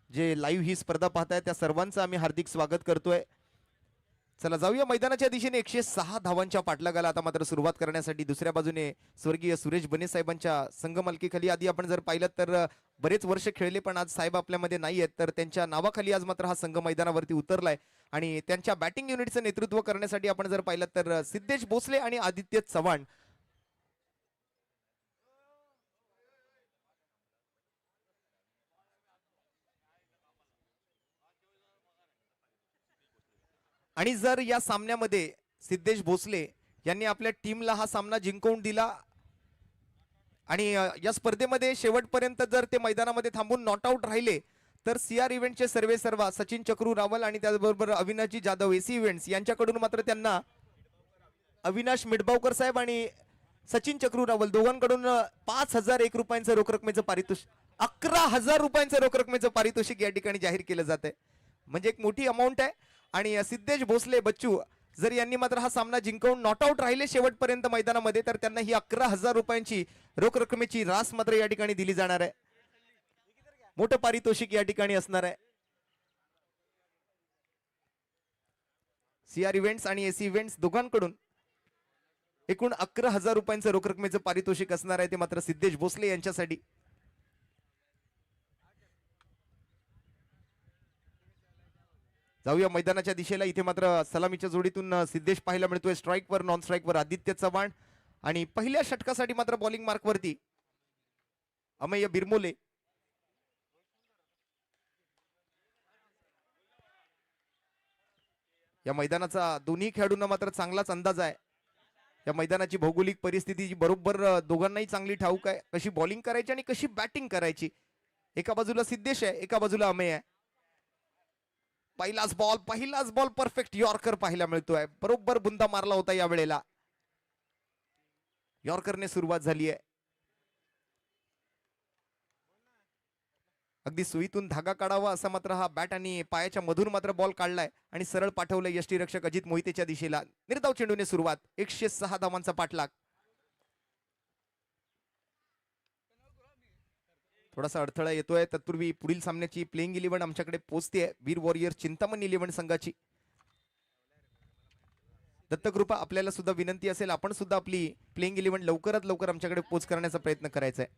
Speaker 1: जे लाईव्ह ही स्पर्धा पाहताय त्या सर्वांचं आम्ही हार्दिक स्वागत करतोय. चला जाऊया मैदानाच्या दिशेने. 106 धावांच्या पाठलागाला आता मात्र सुरुवात करण्यासाठी दुसऱ्या बाजूने स्वर्गीय सुरेश बने साहेबांच्या संघमालकीखाली आधी आपण जर पाहिलं तर बरेच वर्ष खेळले, पण आज साहेब आपल्यामध्ये नाही आहेत, तर त्यांच्या नावाखाली आज मात्र हा संघ मैदानावरती उतरलाय. आणि त्यांच्या बॅटिंग युनिटचं नेतृत्व करण्यासाठी आपण जर पाहिलं तर सिद्धेश भोसले आणि आदित्य चव्हाण. आणि जर या सामन्यामध्ये सिद्धेश भोसले यांनी आपल्या टीमला हा सामना जिंकवून दिला आणि या स्पर्धेमध्ये शेवटपर्यंत जर ते मैदानामध्ये थांबून नॉट आउट राहिले तर सीआर इव्हेंटचे सर्वेसर्वा सचिन चक्रूरावल आणि त्याचबरोबर अविनाशजी जाधव एसी इव्हेंट्स यांच्याकडून मात्र त्यांना अविनाश मिडबावकर साहेब आणि सचिन चक्रूरावल दोघांकडून 5,001 रुपयांचं रोख रकमेचं पारितोषिक, 11,000 रुपयांचं रोख रकमेचं पारितोषिक या ठिकाणी जाहीर केलं जात आहे. म्हणजे एक मोठी अमाऊंट आहे. आणि सिद्धेश भोसले बच्चू जर यांनी मात्र हा सामना जिंकवून नॉट आउट राहिले शेवटपर्यंत मैदानामध्ये तर त्यांना ही 11,000 रुपयांची रोख रकमेची रास मात्र या ठिकाणी दिली जाणार आहे. मोठं पारितोषिक या ठिकाणी असणार आहे. सीआर इव्हेंट्स आणि एसी इव्हेंट्स दोघांकडून एकूण 11,000 रुपयांचं रोख रकमेचं पारितोषिक असणार आहे, ते मात्र सिद्धेश भोसले यांच्यासाठी. जाऊया मैदानाच्या दिशेला. इथे मात्र सलामीच्या जोडीतून सिद्धेश पाहायला मिळतोय. स्ट्राईकवर नॉन स्ट्राईकवर आदित्य चव्हाण आणि पहिल्या षटकासाठी मात्र बॉलिंग मार्कवरती अमेय बिरमोले. या मैदानाचा दोन्ही खेळाडूंना मात्र चांगलाच अंदाज आहे. या मैदानाची भौगोलिक परिस्थिती बरोबर दोघांनाही चांगली ठाऊक आहे, कशी बॉलिंग करायची आणि कशी बॅटिंग करायची. एका बाजूला सिद्धेश आहे, एका बाजूला अमेय आहे. पहिलाच बॉल परफेक्ट यॉर्कर पाहायला मिळतोय. बरोबर बुंदा मारला होता या वेळेला. यॉर्करने सुरुवात झाली आहे. अगदी सुईतून धागा काढावा असा मात्र हा बॅट आणि पायाच्या मधून मात्र बॉल काढलाय आणि सरळ पाठवलंय यष्टीरक्षक अजित मोहितेच्या दिशेला. निर्धाव चेंडूने सुरुवात. 106 धावांचा पाठलाग. थोडासा अडथळा येतोय. तत्पूर्वी पुढील सामन्याची प्लेइंग 11 आमच्याकडे पोहोचते. वीर वॉरियर चिंतामणी 11 संघाची. दत्तकृपा आपल्याला सुद्धा विनंती असेल, आपण सुद्धा आपली प्लेइंग 11 लवकरात लवकर आमच्याकडे पोच करण्याचा प्रयत्न करायचा आहे.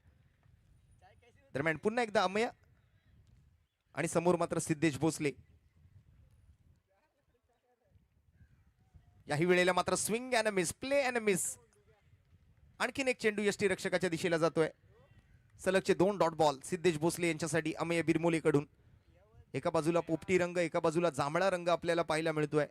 Speaker 1: दरम्यान पुन्हा एकदा अमेय आणि समोर मात्र सिद्धेश भोसले. याही वेळेला मात्र swing and miss, play and miss. आणखीन एक चेंडू यष्टीरक्षकाच्या दिशेला जातोय. सलगचे 2 डॉट बॉल सिद्धेश भोसले यांच्यासाठी अमेय बिरमोले कडून. एका बाजूला पोपटी रंग, एका बाजूला जांभळा रंग आपल्याला पाहायला मिळतोय.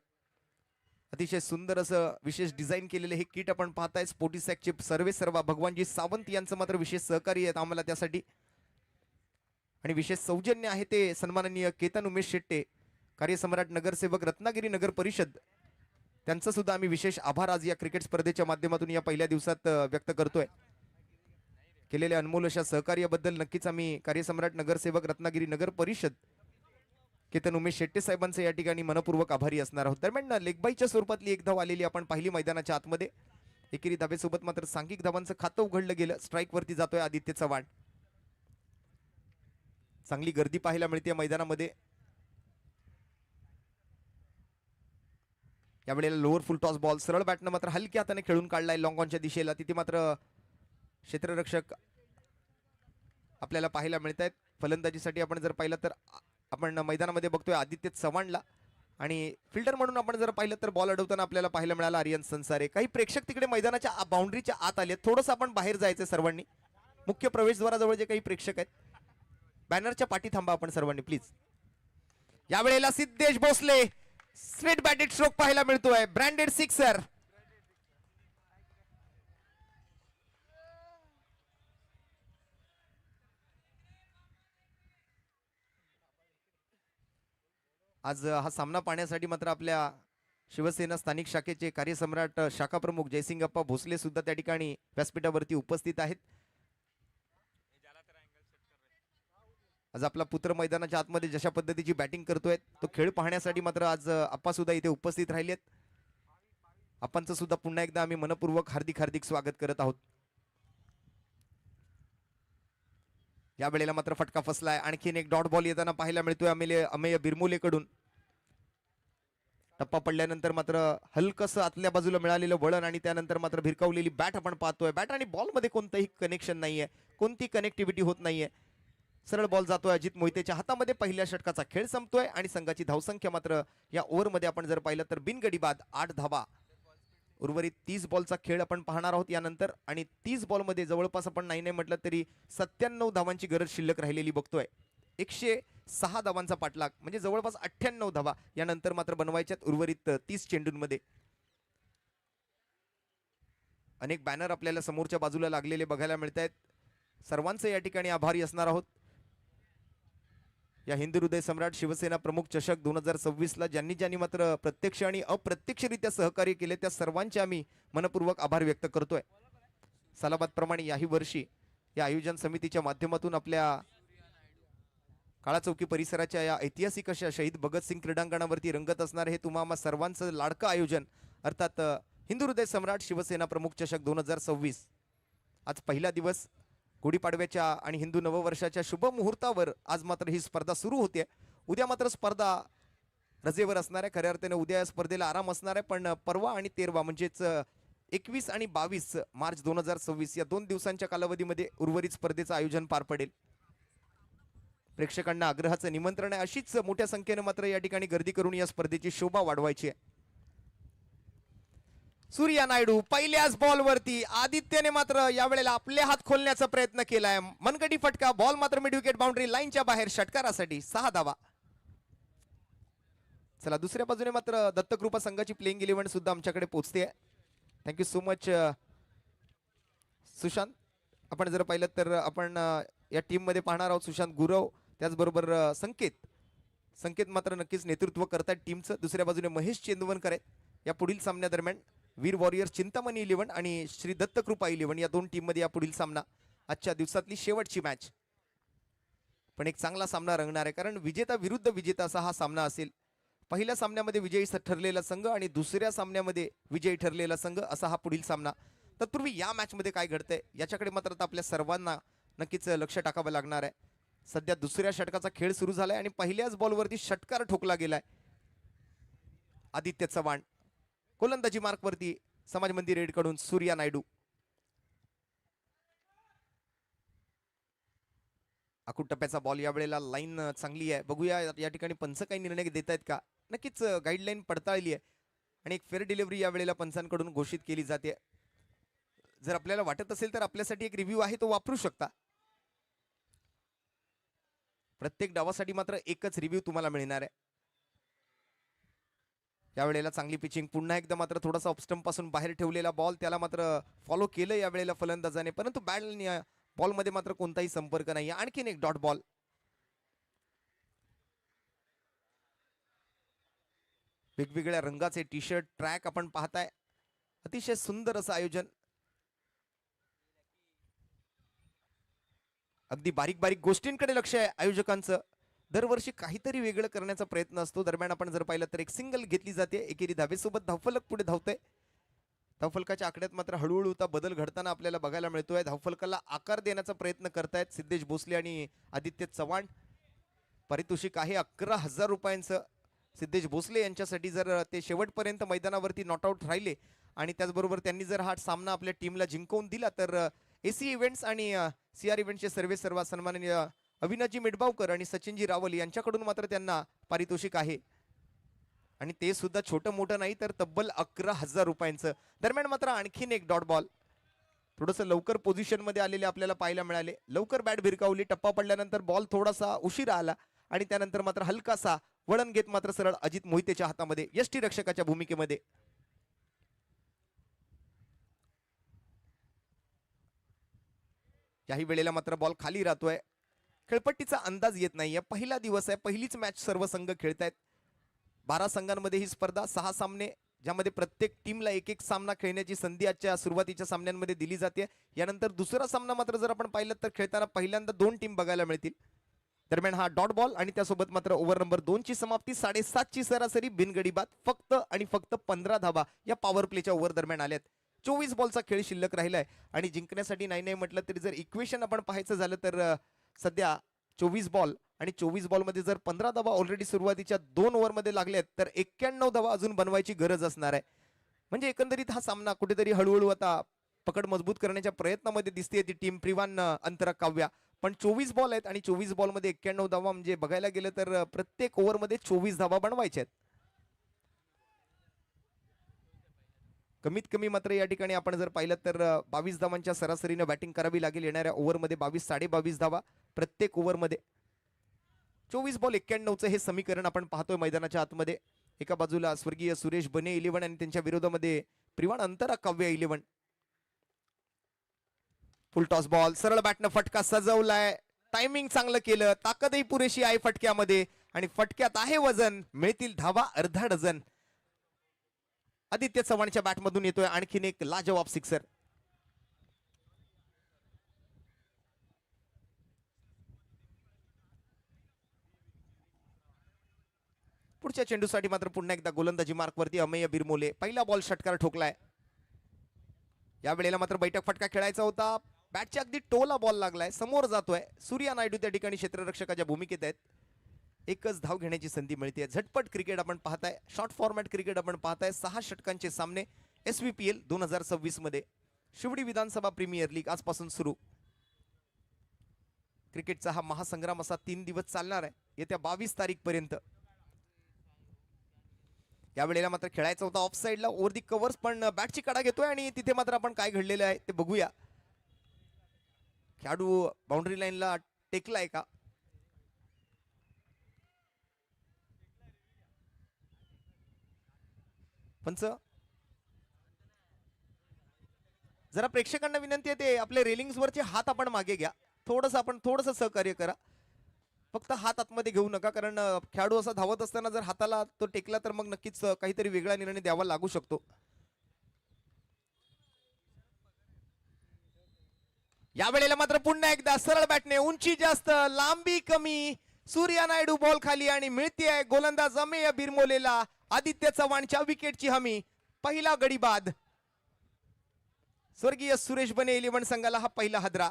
Speaker 1: अतिशय सुंदर असं विशेष डिझाईन केलेले हे किट आपण पाहताय. स्पोर्टिसॅकचे सर्वेसर्वा भगवानजी सावंत यांचं मात्र विशेष सहकार्य आहेत आम्हाला त्यासाठी. आणि विशेष सौजन्य आहे ते सन्माननीय केतन उमेश शेट्टे, कार्यसम्राट नगरसेवक रत्नागिरी नगर परिषद, त्यांचं सुद्धा आम्ही विशेष आभार आज या क्रिकेट स्पर्धेच्या माध्यमातून या पहिल्या दिवसात व्यक्त करतोय. केलेल्या अनमोल अशा सहकार्याबद्दल नक्कीच आम्ही कार्यसम्राट नगरसेवक रत्नागिरी नगर परिषद केतन उमेश शेट्टे साहेबांचे या ठिकाणी मनपूर्वक आभारी असणार आहोत. दरम्यान लेगबाईच्या स्वरूपातली एक धाव आलेली आपण पाहिली मैदानाच्या आतमध्ये. एकेरी धावेसोबत मात्र सांघिक धावांचं खातं उघडलं गेलं. स्ट्राईक वरती जातोय आदित्य चव्हाण. चांगली गर्दी पाहायला मिळते मैदानामध्ये. यावेळेला लोअर फुल टॉस बॉल सरळ बॅटनं मात्र हलक्या हाताने खेळून काढलाय लॉंग ऑनच्या दिशेला. तिथे मात्र क्षेत्ररक्षक आपल्याला पाहायला मिळत आहेत. फलंदाजीसाठी आपण जर पाहिलं तर आपण मैदानामध्ये बघतोय आदित्य चव्हाणला. आणि फिल्डर म्हणून आपण जर पाहिलं तर बॉल अडवताना आपल्याला पाहायला मिळाला आर्यन संसारे. काही प्रेक्षक तिकडे मैदानाच्या बाउंड्रीच्या आत आले. थोडंसं आपण बाहेर जायचं सर्वांनी. मुख्य प्रवेशद्वाराजवळ जे काही प्रेक्षक आहेत बॅनरच्या पाठी थांबा आपण सर्वांनी प्लीज. यावेळेला Siddhesh Bhosale straight batted stroke पाहायला मिळतोय. Branded sixer. आज हा सामना पाहण्यासाठी मात्र आपल्या शिवसेना स्थानिक शाखेचे कार्यसम्राट शाखा प्रमुख जयसिंगप्पा भोसले सुद्धा त्या ठिकाणी व्यासपीठावरती उपस्थित आहेत. आज आपला पुत्र मैदानाच्या आतमध्ये जशा पद्धतीची बॅटिंग करतोय तो खेळ पाहण्यासाठी मात्र आज आप्पा सुद्धा इथे उपस्थित राहिलेत. आप्पांचं सुद्धा पुन्हा एकदा आम्ही मनपूर्वक हार्दिक हार्दिक स्वागत करत आहोत. या वेळेला मात्र फटका फसलाय. आणखीन एक डॉट बॉल येताना पाहायला मिळतोय अमेय बिरमुलेकडून. टप्पा पडल्यानंतर मात्र हलकसं आतल्या बाजूला मिळालेलं वळण आणि त्यानंतर मात्र भिरकावलेली बॅट आपण पाहतोय. बॅट आणि बॉल मध्ये कोणतंही कनेक्शन नाहीये, कोणती कनेक्टिव्हिटी होत नाहीये. सरळ बॉल जातोय अजित मोहितेच्या हातामध्ये. पहिल्या षटकाचा खेळ संपतोय आणि संघाची धावसंख्या मात्र या ओव्हरमध्ये आपण जर पाहिलं तर बिनगडी बाद 8 धावा. उर्वरित 30 बॉलचा खेळ आपण पाहणार आहोत यानंतर आणि 30 बॉलमध्ये जवळपास आपण नाही म्हटलं तरी 97 धावांची गरज शिल्लक राहिलेली बघतोय. 106 धावांचा पाठलाग म्हणजे जवळपास 98 धावा यानंतर मात्र बनवायच्यात उर्वरित 30 चेंडूंमध्ये. अनेक बॅनर आपल्याला समोरच्या बाजूला लागलेले बघायला मिळत आहेत. सर्वांचे या ठिकाणी आभारी असणार आहोत. या हिंदू हृदय सम्राट शिवसेना प्रमुख चषक 2026 ला ज्यांनी मात्र प्रत्यक्ष आणि अप्रत्यक्षरित्या सहकार्य केले त्या सर्वांचे आम्ही मनपूर्वक आभार व्यक्त करतोय. सालाबाद प्रमाणे याही वर्षी या आयोजन समितीच्या माध्यमातून आपल्या काळा चौकी परिसराच्या या ऐतिहासिक अशा शहीद भगतसिंग क्रीडांगणावरती रंगत असणार हे तुम्हा सर्वांचं लाडकं आयोजन अर्थात हिंदू हृदय सम्राट शिवसेना प्रमुख चषक 2026. आज पहिला दिवस गुढीपाडव्याच्या आणि हिंदू नववर्षाच्या शुभ मुहूर्तावर आज मात्र ही स्पर्धा सुरू होते. उद्या मात्र स्पर्धा रजेवर असणार आहे. खऱ्या अर्थाने उद्या या स्पर्धेला आराम असणार आहे. पण परवा आणि 13 म्हणजेच 21 आणि 22 मार्च 2026 या 2 दिवसांच्या कालावधीमध्ये उर्वरित स्पर्धेचं आयोजन पार पडेल. प्रेक्षकांना आग्रहाचं निमंत्रण आहे. अशीच मोठ्या संख्येने मात्र या ठिकाणी गर्दी करून या स्पर्धेची शोभा वाढवायची आहे. सूर्या नायडू पहिल्याच बॉलवरती आदित्यने मात्र यावेळेला आपले हात खोलण्याचा प्रयत्न केलाय. मनगटी फटका. बॉल मात्र मिड विकेट बाउंड्री लाईनच्या बाहेर. षटकारासाठी 6 धावा. चला दुसऱ्या बाजूने मात्र दत्तकृपा संघाची प्लेइंग 11 सुद्धा आमच्याकडे पोहोचते. Thank you so much Sushant. आपण जर पाहिलं तर आपण या टीम मध्ये पाहणार आहोत सुशांत गुरव त्याचबरोबर संकेत मात्र नक्कीच नेतृत्व करतात टीमचं. दुसऱ्या बाजूने महेश चेंदवनकर आहेत. या पुढील सामन्यादरम्यान वीर वॉरियर चिंतामणी 11 आणि श्री दत्तकृपा 11 या 2 टीम मध्ये या पुढील सामना आजच्या दिवसातली शेवटची मॅच. पण एक चांगला सामना रंगणार आहे कारण विजेता विरुद्ध विजेता असा हा सामना असेल. पहिल्या सामन्यामध्ये विजयी ठरलेला संघ आणि दुसऱ्या सामन्यामध्ये विजयी ठरलेला संघ असा हा पुढील सामना. तत्पूर्वी या मॅच मध्ये काय घडतंय याच्याकडे मात्र आपल्या सर्वांना नक्कीच लक्ष टाकावं लागणार आहे. सध्या दुसऱ्या षटकाचा खेळ सुरू झालाय आणि पहिल्याच बॉलवरती षटकार ठोकला गेलाय. आदित्य चव्हाण गोलंदाजी मार्कवरती समाज मंदिर रेड कडून सूर्या नायडू. आखूड टप्प्याचा बॉल या वेळेला लाईन चांगली आहे. बघूया या ठिकाणी पंच काही निर्णय देत आहेत का. नक्कीच गाईडलाईन पडताळली आहे आणि एक फेअर डिलिव्हरी या वेळेला पंचांकडून घोषित केली जाते. जर आपल्याला वाटत असेल तर आपल्यासाठी एक रिव्ह्यू आहे तो वापरू शकता. प्रत्येक डावासाठी मात्र एकच रिव्ह्यू तुम्हाला मिळणार आहे. यावेळेला चांगली पिचिंग. पुन्हा एकदा मात्र थोडासा ऑफस्टंप पासून बाहेर ठेवलेला बॉल त्याला मात्र फॉलो केलं यावेळेला फलंदाजाने परंतु बॉल मध्ये मात्र कोणताही संपर्क नाही. आणखीन एक डॉट बॉल. वेगवेगळ्या रंगाचे टी शर्ट ट्रॅक आपण पाहताय. अतिशय सुंदर असं आयोजन. अगदी बारीक बारीक गोष्टींकडे लक्ष आहे आयोजकांचं. दरवर्षी काहीतरी वेगळं करण्याचा प्रयत्न असतो. दरम्यान आपण जर पाहिलं तर एक सिंगल घेतली जाते. एकेरी धावेसोबत धावफलक पुढे धावतंय. धावफलकाच्या आकड्यात मात्र हळूहळू बदल घडताना आपल्याला बघायला मिळतोय. धावफलकाला आकार देण्याचा प्रयत्न करतायत सिद्धेश भोसले आणि आदित्य चव्हाण. पारितोषिक आहे 11,000 रुपयांचं सिद्धेश भोसले यांच्यासाठी जर ते शेवटपर्यंत मैदानावरती नॉट आउट राहिले आणि त्याचबरोबर त्यांनी जर हा सामना आपल्या टीमला जिंकवून दिला तर एसी इव्हेंट्स आणि सीआर इव्हेंटचे सर्व सन्माननीय अविनाशजी मिडबावकर आणि सचिनजी रावल यांच्याकडून मात्र त्यांना पारितोषिक आहे. आणि ते सुद्धा छोटं मोठं नाही तर तब्बल 11,000 रुपयांचं. दरम्यान मात्र आणखीन एक डॉट बॉल थोडंसं लवकर पोझिशन मध्ये आलेले आपल्याला पाहायला मिळाले. लवकर बॅट भिरकावली, टप्पा पडल्यानंतर बॉल थोडासा उशिरा आला आणि त्यानंतर मात्र हलकासा वळण घेत मात्र सरळ अजित मोहितेच्या हातामध्ये यष्टीरक्षकाच्या भूमिकेमध्ये. याही वेळेला मात्र बॉल खाली राहतोय. खेळपट्टीचा अंदाज येत नाहीये. पहिला दिवस आहे, पहिलीच मॅच सर्व संघ खेळतायत. 12 संघांमध्ये ही स्पर्धा, 6 सामने ज्यामध्ये प्रत्येक टीमला एक एक सामना खेळण्याची संधी आजच्या सुरुवातीच्या सामन्यांमध्ये दिली जाते. यानंतर दुसरा सामना मात्र जर आपण पाहिलं तर खेळताना पहिल्यांदा 2 टीम बघायला मिळतील. दरम्यान हा डॉट बॉल आणि त्यासोबत मात्र ओव्हर नंबर 2 ची समाप्ती. 7.5 ची सरासरी बिनगडी बाद. फक्त आणि फक्त 15 धावा या पॉवर प्लेच्या ओव्हर दरम्यान आल्यात. 24 बॉलचा खेळ शिल्लक राहिलाय आणि जिंकण्यासाठी नाही म्हटलं तरी जर इक्वेशन आपण पाहायचं झालं तर सध्या 24 बॉल आणि 24 बॉल मध्ये जर 15 धावा ऑलरेडी सुरुवातीच्या 2 ओव्हर मध्ये लागल्यात तर 91 धावा अजून बनवायची गरज असणार आहे. म्हणजे एकंदरीत हा सामना कुठेतरी हळूहळू आता पकड मजबूत करण्याच्या प्रयत्नामध्ये दिसते ती टीम प्रिवान अंतरा काव्या. पण 24 बॉल आहेत आणि 24 बॉल मध्ये 91 धावा म्हणजे बघायला गेलं तर प्रत्येक ओव्हर मध्ये 24 धावा बनवायच्या आहेत. कमीत कमी मात्र या ठिकाणी आपण जर पाहिलं तर 22 धावांच्या सरासरीने बॅटिंग करावी लागेल येणाऱ्या ओव्हरमध्ये. 22 22.5 धावा प्रत्येक ओव्हरमध्ये. 24 बॉल 91चं हे समीकरण आपण पाहतोय मैदानाच्या आतमध्ये. एका बाजूला स्वर्गीय सुरेश बने 11 आणि त्यांच्या विरोधामध्ये प्रिवान अंतरा काव्य 11. फुल टॉस बॉल, सरळ बॅटनं फटका सजवलाय, टायमिंग चांगलं केलं, ताकदही पुरेशी आहे फटक्यामध्ये आणि फटक्यात आहे वजन. मिळतील धावा अर्धा डझन. आदित्य चव्हाणच्या बॅटमधून येतोय आणखीन एक लाजवाब सिक्सर. पुढच्या चेंडूसाठी मात्र पुन्हा एकदा गोलंदाजी मार्कवरती अमेय बिरमोले. पहिला बॉल षटकार ठोकलाय. या वेळेला मात्र बैठक फटका खेळायचा होता. बॅटच्या अगदी टोला बॉल लागलाय, समोर जातोय. सूर्या नायडू त्या ठिकाणी क्षेत्ररक्षकाच्या भूमिकेत आहेत. एकच धाव घेण्याची संधी मिळते. झटपट क्रिकेट आपण पाहताय, शॉर्ट फॉर्मॅट क्रिकेट आपण पाहताय. 6 षटकांचे सामने SVPL 2026 मध्ये. शिवडी विधानसभा प्रीमियर लीग आजपासून सुरू. क्रिकेटचा हा महासंग्राम असा 3 दिवस चालणार आहे येत्या 22 तारीख पर्यंत. या वेळेला मात्र खेळायचा होता ऑफ साइडला ओव्हर दी कव्हर्स, पण बॅटची कडा घेतोय आणि तिथे मात्र आपण काय घडलेलं आहे ते बघूया. खेळाडू बाउंड्री लाईनला टेकलाय का? पंच जरा प्रेक्षकांना विनंती आहे, ते आपले रेलिंग्स वरचे हात आपण मागे घ्या. थोडंसं सहकार्य करा. फक्त हात आतमध्ये घेऊ नका, कारण खेळाडू असा धावत असताना जर हाताला तो टेकला तर मग नक्कीच काहीतरी वेगळा निर्णय द्यावा लागू शकतो. या वेळेला मात्र पुन्हा एकदा सरळ बॅटने, उंची जास्त लांबी कमी. सूर्या नायडू बॉल खाली आणि मिळते गोलंदाज अमेय बिरमोलेला आदित्य चव्हाणच्या विकेटची हमी. पहिला गडी बाद. स्वर्गीय सुरेश बने 11 संघाला हा पहिला हादरा.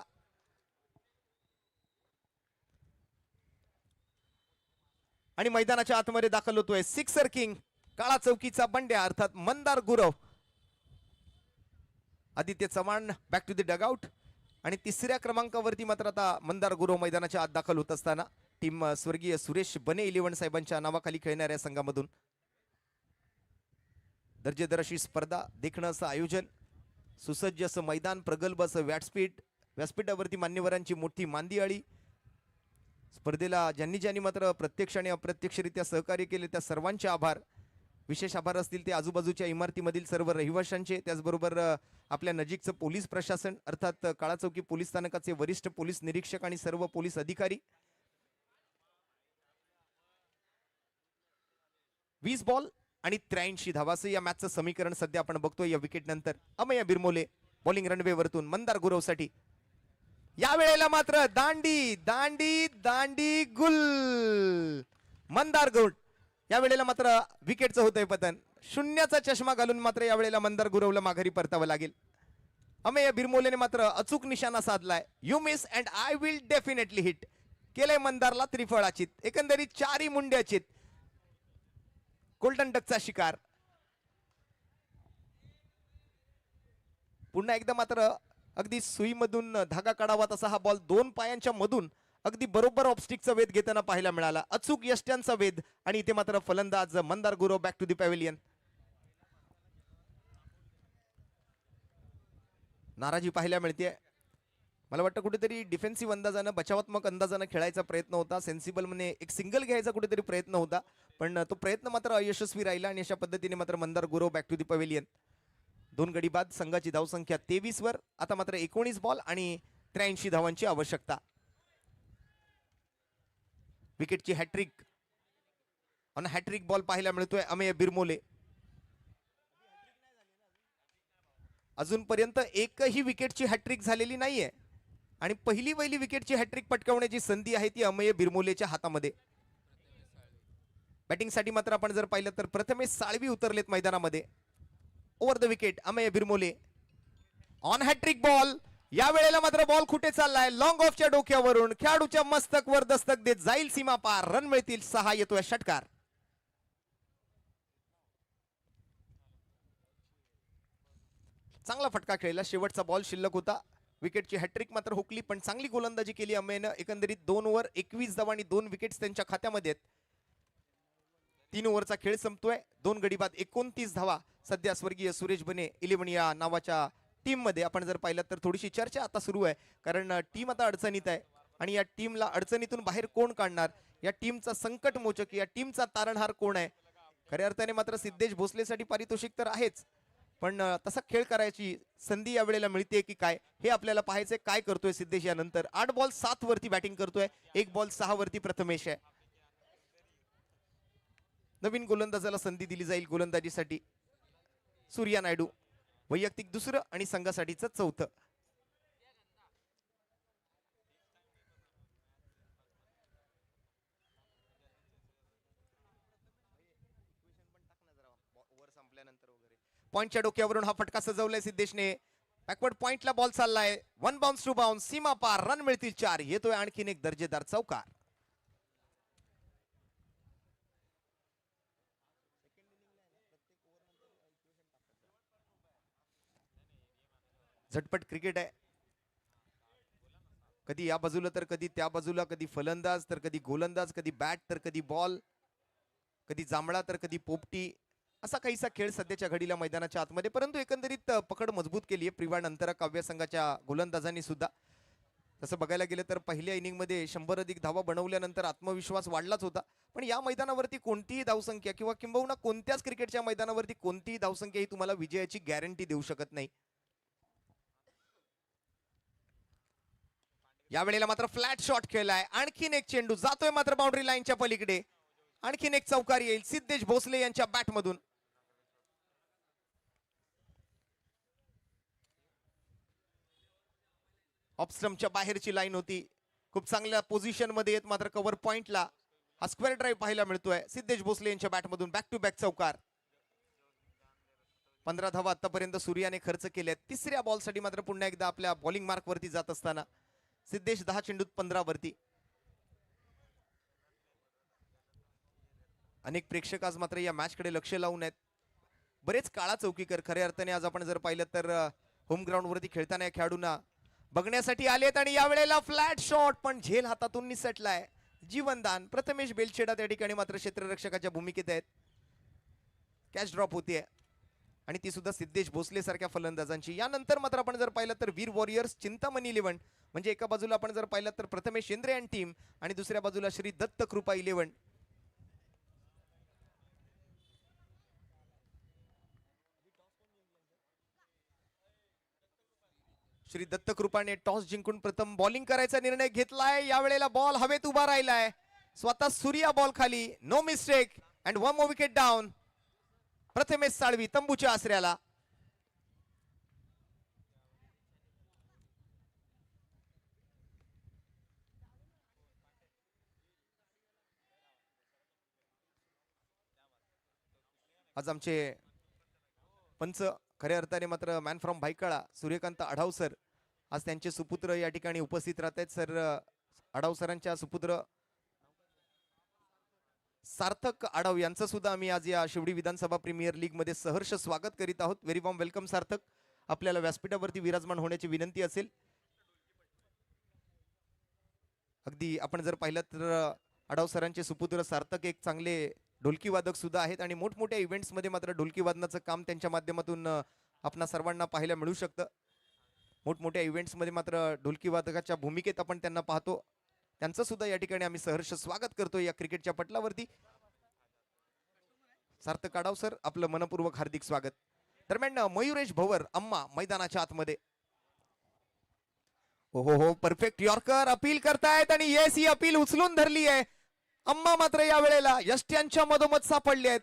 Speaker 1: आणि मैदानाच्या आतमध्ये दाखल होतोय सिक्सर किंग, काळा चौकीचा बंड्या अर्थात Mandar Gurav. Aditya Chavan back to the dugout आणि 3ऱ्या क्रमांकावरती मात्र आता मंदार गुरव मैदानाच्या आत दाखल होत असताना टीम स्वर्गीय सुरेश बने 11 साहेबांच्या नावाखाली खेळणाऱ्या संघामधून. दर्जेदार अशी स्पर्धा, देखणं असं आयोजन, सुसज्ज असं मैदान, प्रगल्भ असं व्यासपीठावरती मान्यवरांची मोठी मांदियाळी. स्पर्धेला ज्यांनी मात्र प्रत्यक्ष आणि अप्रत्यक्षरित्या सहकार्य केले त्या सर्वांचे आभार. विशेष आभार असतील ते आजूबाजूच्या इमारतीमधील सर्व रहिवाशांचे, त्याचबरोबर आपल्या नजीकचं पोलीस प्रशासन अर्थात काळा चौकी पोलीस स्थानकाचे वरिष्ठ पोलीस निरीक्षक आणि सर्व पोलीस अधिकारी. 20 बॉल आणि 83 धावा असं या मॅचचं समीकरण सध्या आपण बघतोय. या विकेट नंतर अमेय बिरमोले बॉलिंग रनवे वरतून मंदार गुरव साठी. या वेळेला मात्र दांडी दांडी दांडी गुल. मंदार गुड या वेळेला मात्र विकेटचं होतंय पतन. 0चा चष्मा घालून मात्र या वेळेला मंदार गुरवला माघारी परतावं लागेल. अमेय बिरमोलेने मात्र अचूक निशाणा साधलाय. You miss and I will definitely hit केलंय मंदारला त्रिफळाचित. एकंदरीत 4 मुंड्याचित. गोल्डन डकचा शिकार. पुन्हा एकदा मात्र अगदी सुईमधून धागा काढावा तसा हा बॉल 2 पायांच्या मधून अगदी बरोबर ऑफस्टिकचा वेध घेताना पाहायला मिळाला. अचूक यष्ट्यांचा वेध आणि इथे मात्र फलंदाज Mandar Gurav back to the pavilion. नाराजी पाहायला मिळते. मला वाटतं कुठेतरी डिफेन्सिव्ह अंदाजानं बचावात्मक अंदाजानं खेळायचा प्रयत्न होता. सेन्सिबल म्हणजे एक सिंगल घ्यायचा कुठेतरी प्रयत्न होता, पण तो प्रयत्न मात्र अयशस्वी राहिला आणि अशा पद्धतीने मात्र Mandar Gurav back to the pavilion. 2 गडी बाद, संघाची धावसंख्या 23 वर. आता मात्र 19 बॉल आणि 83 धावांची आवश्यकता. विकेटची हॅट्रिक आणि हॅट्रिक बॉल पाहायला मिळतोय अमेय बिरमोले. अजूनपर्यंत एकही विकेटची हॅट्रिक झालेली नाहीये आणि पहिली विकेटची हॅट्रिक पटकावण्याची संधी आहे ती अमेय बिरमोलेच्या हातामध्ये. बॅटिंगसाठी मात्र आपण जर पाहिलं तर प्रथमेश साळवी उतरलेत मैदानामध्ये. Over the wicket Amey Birmole on hat trick ball. या वेळेला मात्र बॉल कुठे चाललाय, लॉंग ऑफच्या डोक्यावरून खेळाडूच्या मस्तक वर दस्तक देत जाईल सीमा पार. रन मिळतील 6. येतोय षटकार. चांगला फटका खेळला. शेवटचा बॉल शिल्लक होता. विकेटची हॅट्रिक मात्र हुकली, पण चांगली गोलंदाजी केली अमेयनं. एकंदरीत 2 ओव्हर 21 धावा आणि 2 विकेट्स त्यांच्या खात्यामध्ये आहेत. 3 ओव्हरचा खेळ संपतोय. 2 गडी बाद 29 धावा. सध्या स्वर्गीय सुरेश बने 11 या नावाच्या टीम मध्ये आपण जर पाहिलं तर थोडीशी चर्चा आता सुरू आहे, कारण टीम आता अडचणीत आहे आणि या टीमला अडचणीतून बाहेर कोण काढणार, या टीमचा संकट मोचक, या टीमचा तारणहार कोण आहे. खऱ्या अर्थाने मात्र सिद्धेश भोसलेसाठी पारितोषिक तर आहेच, पण तसा खेळ करायची संधी या वेळेला मिळते की काय हे आपल्याला पाहायचंय. काय करतोय सिद्धेश यानंतर. 8 बॉल 7 वरती बॅटिंग करतोय. 1 बॉल 6 वरती प्रथमेश आहे. नवीन गोलंदाजाला संधी दिली जाईल गोलंदाजीसाठी. सूर्या नायडू वैयक्तिक 2रं आणि संघासाठीचं 4थं. पॉइंटच्या डोक्यावरून हा फटका सजवलाय सिद्धेशने. बॅकवर्ड पॉइंटला बॉल चाललाय. 1 बाउन्स 2 बाउन्स. सीमा पार. रन मिळतील 4. येतोय आणखीन एक दर्जेदार चौकार. झटपट क्रिकेट आहे. कधी या बाजूला तर कधी त्या बाजूला, कधी फलंदाज तर कधी गोलंदाज, कधी बॅट तर कधी बॉल, कधी जांभळा तर कधी पोपटी, असा काहीसा खेळ सध्याच्या घडीला मैदानाच्या आतमध्ये. परंतु एकंदरीत पकड मजबूत केली आहे प्रिवाण अंतरा काव्य संघाच्या गोलंदाजांनी सुद्धा. तसं बघायला गेलं तर पहिल्या इनिंगमध्ये 100 अधिक धावा बनवल्यानंतर आत्मविश्वास वाढलाच होता, पण या मैदानावरती कोणतीही धावसंख्या किंवा किंबहुना कोणत्याच क्रिकेटच्या मैदानावरती कोणतीही धावसंख्या ही तुम्हाला विजयाची गॅरंटी देऊ शकत नाही. या वेळेला मात्र फ्लॅट शॉट खेळलाय. आणखीन एक चेंडू जातोय मात्र बाउंड्री लाईनच्या पलीकडे. आणखीन एक चौकार येईल सिद्धेश भोसले यांच्या बॅट मधून. ऑफस्टम्पच्या बाहेरची लाईन होती. खूप चांगल्या पोझिशन मध्ये येत मात्र कव्हर पॉइंटला हा स्क्वेअर ड्राईव्ह पाहायला मिळतोय सिद्धेश भोसले यांच्या बॅट मधून. बॅक टू बॅक चौकार. 15 धावा आतापर्यंत सूर्याने खर्च केल्यात. 3ऱ्या बॉल साठी मात्र पुन्हा एकदा आपल्या बॉलिंग मार्क वरती जात असताना सिद्धेश 10 चेंडूत 15 वरती. अनेक प्रेक्षक आज मात्र या मॅच कडे लक्ष लावून आहेत. बरेच काळा चौकीकर खऱ्या अर्थाने आज आपण जर पाहिलं तर होम ग्राउंड वरती खेळताना या खेळाडूंना बघण्यासाठी आलेत. आणि या वेळेला फ्लॅट शॉट पण झेल हातातून निसटलाय. जीवनदान प्रथमेश बेलछेडा त्या ठिकाणी मात्र क्षेत्ररक्षकाच्या भूमिकेत आहेत. कॅच ड्रॉप होतीये आणि ती सुद्धा सिद्धेश भोसले सारख्या फलंदाजांची. यानंतर मात्र आपण जर पाहिलं तर वीर वॉरियर्स चिंतामणी 11 म्हणजे एका बाजूला आपण जर पाहिलं तर प्रथमेश शेंद्रे अँड टीम आणि दुसऱ्या बाजूला श्री दत्त कृपा 11. श्री दत्त कृपाने टॉस जिंकून प्रथम बॉलिंग करायचा निर्णय घेतलाय. यावेळेला बॉल हवेत उभा राहिलाय. स्वतः सूर्या बॉल खाली. No mistake and 1 more wicket down. Prathamesh Salvi तंबूच्या आसऱ्याला. आज आमचे पंच खऱ्या अर्थाने मात्र man from Byculla Suryakant Adhav sir आज त्यांचे सुपुत्र या ठिकाणी उपस्थित राहत आहेत. सर आढाव सरांच्या सुपुत्र सार्थक आढाव यांचं सुद्धा आम्ही आज या शिवडी विधानसभा प्रीमियर लीग मध्ये सहर्ष स्वागत करीत आहोत. व्हेरी वॉर्म वेलकम सार्थक. आपल्याला व्यासपीठावरती विराजमान होण्याची विनंती असेल. अगदी अगदी आपण जर पाहिलं तर आढाव सरांचे सुपुत्र सार्थक एक चांगले ढोलकी वादक सुद्धा आहेत आणि मोठमोठ्या इव्हेंट्स मध्ये मात्र ढोलकी वादनाचं काम त्यांच्या माध्यमातून आपणा सर्वांना पाहायला मिळू शकतं. मोठमोठ्या इव्हेंट्स मध्ये मात्र ढोलकी वादकाच्या भूमिकेत आपण त्यांना पाहतो. त्यांचं सुद्धा या ठिकाणी आम्ही सहर्ष स्वागत करतो या क्रिकेटच्या पटलावरती. सार्थक आढाव सर, आपलं मनपूर्वक हार्दिक स्वागत. दरम्यान मयुरेश भवर अम्मा मैदानाच्या आतमध्ये. हो परफेक्ट यॉर्कर अपील करतायत आणि येस ही अपील उचलून धरली आहे. अम्मा मात्र या वेळेला यष्ट्यांच्या मधोमध सापडले आहेत.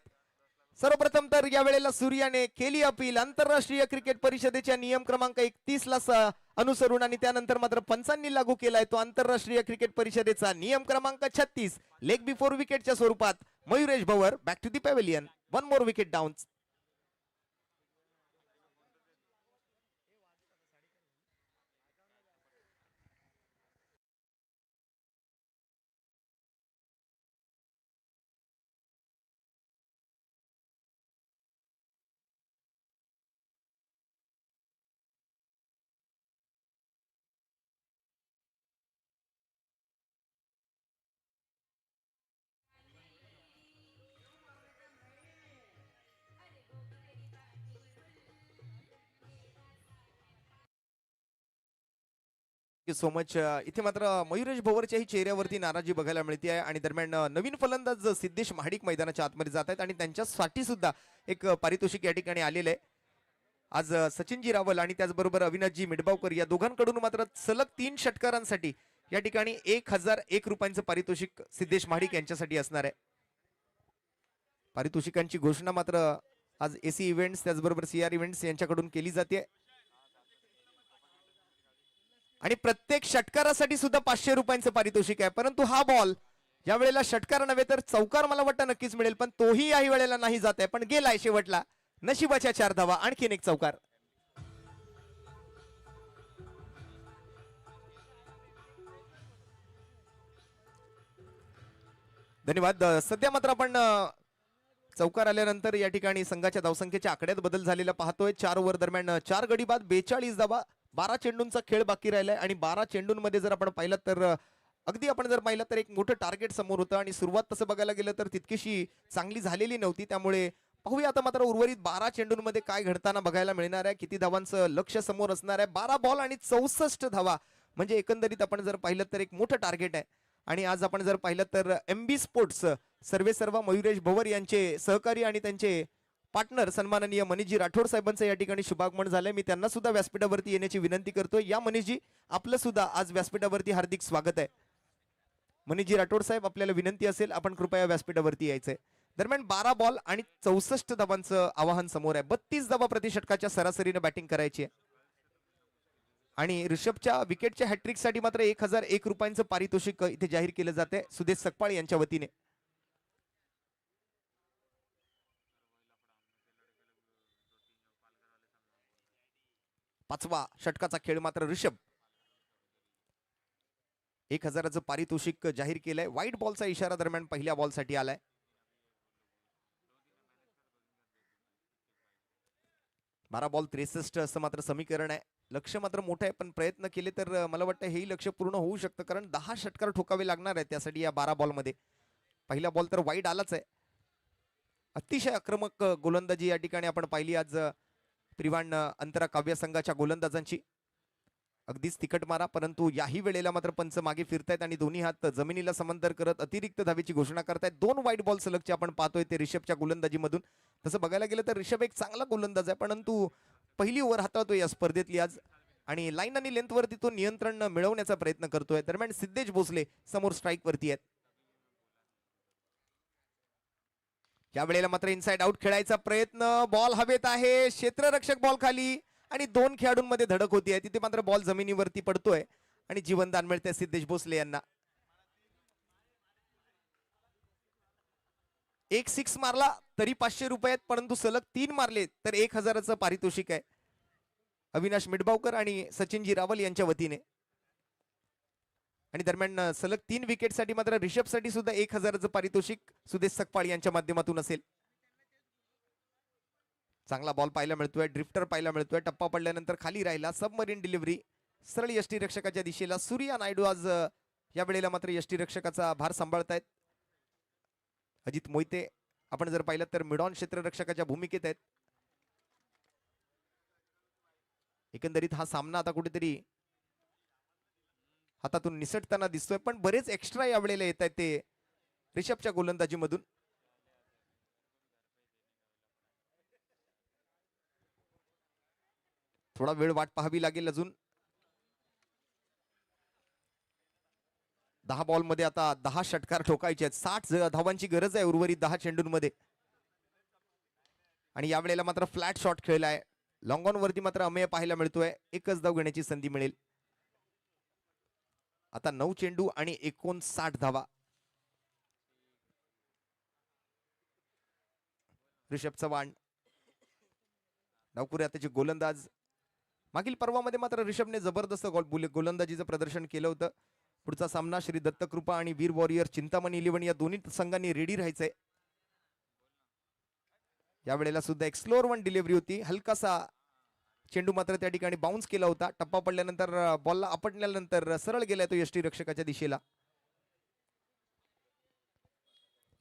Speaker 1: सर्वप्रथम तर या वेळेला सूर्याने केली अपील आंतरराष्ट्रीय क्रिकेट परिषदेच्या नियम क्रमांक 31 ला अनुसरून आणि त्यानंतर मात्र पंचांनी लागू केलाय तो आंतरराष्ट्रीय क्रिकेट परिषदेचा नियम क्रमांक 36 लेग बिफोर विकेटच्या स्वरूपात. Mayuresh Bhavar back to the pavilion, one more wicket down. So much. इथे मात्र मयुरेश भवरच्याही चेहऱ्यावरती नाराजी बघायला मिळते आहे आणि दरम्यान नवीन फलंदाज सिद्धेश महाडिक मैदानाच्या आतमध्ये जात आहेत आणि त्यांच्यासाठी सुद्धा एक पारितोषिक या ठिकाणी आलेलं आहे. आज सचिनजी रावल आणि त्याचबरोबर अविनाशजी मिडबावकर या दोघांकडून मात्र सलग 3 षटकारांसाठी या ठिकाणी 1001 रुपयांचं पारितोषिक सिद्धेश महाडिक यांच्यासाठी असणार आहे. पारितोषिकांची घोषणा मात्र आज एसी इव्हेंट्स त्याचबरोबर सीआर इव्हेंट्स यांच्याकडून केली जाते आणि प्रत्येक षटकारासाठी सुद्धा 500 रुपयांचं पारितोषिक आहे. परंतु हा बॉल या वेळेला षटकार नव्हे तर चौकार मला वाटतं नक्कीच मिळेल, पण तोही याही वेळेला नाही जात आहे. पण गेलाय शेवटला नशिबाच्या 4 धावा, आणखीन एक चौकार. धन्यवाद. सध्या मात्र आपण चौकार आल्यानंतर या ठिकाणी संघाच्या धावसंख्येच्या आकड्यात बदल झालेला पाहतोय. 4 ओव्हर दरम्यान 4 गडी बाद 42 धावा, 12 चेंडूंचा खेळ बाकी राहिलाय आणि 12 चेंडूंमध्ये जर आपण पाहिलं तर अगदी आपण जर पाहिलं तर एक मोठं टार्गेट समोर होतं आणि सुरुवात तसं बघायला गेलं तर तितकीशी चांगली झालेली नव्हती. त्यामुळे पाहूया आता मात्र उर्वरित 12 चेंडूंमध्ये काय घडताना बघायला मिळणार आहे, किती धावांचं लक्ष समोर असणार आहे. 12 बॉल आणि 64 धावा म्हणजे एकंदरीत आपण जर पाहिलं तर एक मोठं टार्गेट आहे. आणि आज आपण जर पाहिलं तर MB स्पोर्ट्स सर्वेसर्वा मयुरेश भवर यांचे सहकारी आणि त्यांचे पार्टनर सन्माननीय मनीषजी राठोड साहेबांचं या ठिकाणी शुभागमन झालंय. मी त्यांना सुद्धा व्यासपीठावरती येण्याची विनंती करतोय. या मनीषजी, आपलं सुद्धा आज व्यासपीठावरती हार्दिक स्वागत आहे. मनीषजी राठोड साहेब, आपल्याला विनंती असेल आपण कृपया व्यासपीठावरती यायचंय. दरम्यान 12 बॉल आणि 64 धावांचं आवाहन समोर आहे. 32 धावा प्रति षटकाच्या सरासरीने बॅटिंग करायची आहे आणि ऋषभच्या विकेटच्या हॅट्रिक साठी मात्र 1001 रुपयांचं पारितोषिक इथे जाहीर केलं जाते सुदेश सकपाळ यांच्या वतीने. पाचवा षटकाचा खेळ मात्र ऋषभ. 1000चं पारितोषिक जाहीर केलंय. व्हाईट बॉलचा इशारा दरम्यान पहिल्या बॉलसाठी आलाय. बारा बॉल 63 असं मात्र समीकरण आहे. लक्ष मात्र मोठं आहे, पण प्रयत्न केले तर मला वाटतं हेही लक्ष पूर्ण होऊ शकतं, कारण 10 षटकार ठोकावे लागणार आहे त्यासाठी या 12 बॉल मध्ये. पहिला बॉल तर वाईड आलाच आहे. अतिशय आक्रमक गोलंदाजी या ठिकाणी आपण पाहिली आज त्रिवाण अंतरा काव्य संघाच्या गोलंदाजांची. अगदीच तिखट मारा, परंतु याही वेळेला मात्र पंच मागे फिरतायत आणि दोन्ही हात जमिनीला समांतर करत अतिरिक्त धावेची घोषणा करतायत. 2 वाईट बॉल सलगचे आपण पाहतोय ते ऋषभच्या गोलंदाजीमधून. तसं बघायला गेलं तर ऋषभ एक चांगला गोलंदाज आहे, परंतु पहिली ओव्हर हाताळतोय या स्पर्धेतली आज आणि लाईन आणि लेंथ वरती तो नियंत्रण मिळवण्याचा प्रयत्न करतोय. दरम्यान सिद्धेश भोसले समोर स्ट्राईक वरती आहेत. या वेळेला मात्र इनसाइड आउट खेळायचा प्रयत्न. बॉल हवेत आहे, क्षेत्ररक्षक बॉल खाली आणि 2 खेळाडूंमध्ये धडक होती आहे. तिथे मात्र बॉल जमिनीवरती पडतोय आणि जीवनदान मिळते सिद्धेश भोसले यांना. एक 6 मारला तरी 500 रुपये आहेत, परंतु सलग 3 मारले तर 1000चं पारितोषिक आहे अविनाश मिडबावकर आणि सचिनजी रावल यांच्या वतीने. आणि दरम्यान सलग 3 विकेटसाठी मात्र ऋषभसाठी सुद्धा 1000चं पारितोषिक सुदेश सकपाळ यांच्या माध्यमातून असेल. चांगला बॉल पाहायला मिळतोय, ड्रिफ्टर पाहायला मिळतोय. टप्पा पडल्यानंतर खाली राहिला, सबमरीन डिलिव्हरी सरळ यष्टीरक्षकाच्या दिशेला. सूर्या नायडू आज या वेळेला मात्र यष्टीरक्षकाचा भार सांभाळतायत अजित मोहिते. आपण जर पाहिलं तर मिडॉन क्षेत्ररक्षकाच्या भूमिकेत आहेत. एकंदरीत हा सामना आता कुठेतरी हातातून निसटताना दिसतोय, पण बरेच एक्स्ट्रा या वेळेला येत आहेत ते रिषभच्या गोलंदाजीमधून. थोडा वेळ वाट पाहावी लागेल अजून. 10 बॉल मध्ये आता 10 षटकार ठोकायचे आहेत. 60 धावांची गरज आहे उर्वरित 10 चेंडूंमध्ये. आणि यावेळेला मात्र फ्लॅट शॉट खेळलाय. लॉंग ऑन वरती मात्र अमेय पाहायला मिळतोय. एकच धाव घेण्याची संधी मिळेल. आता 9 चेंडू आणि 59 धावा. ऋषभ चव्हाण डावखुरे त्याचे गोलंदाज. मागील पर्वामध्ये मात्र ऋषभने जबरदस्त गोलंदाजीचं प्रदर्शन केलं होतं. पुढचा सामना श्री दत्तकृपा आणि वीर वॉरियर चिंतामणी 11 या दोन्ही संघांनी रेडी राहायचंय. यावेळेला सुद्धा एक स्लोअर वन डिलिव्हरी होती. हलकासा चेंडू मात्र त्या ठिकाणी बाउन्स केला होता. टप्पा पडल्यानंतर बॉलला आपटल्यानंतर सरळ गेलाय तो यष्टीरक्षकाच्या दिशेला.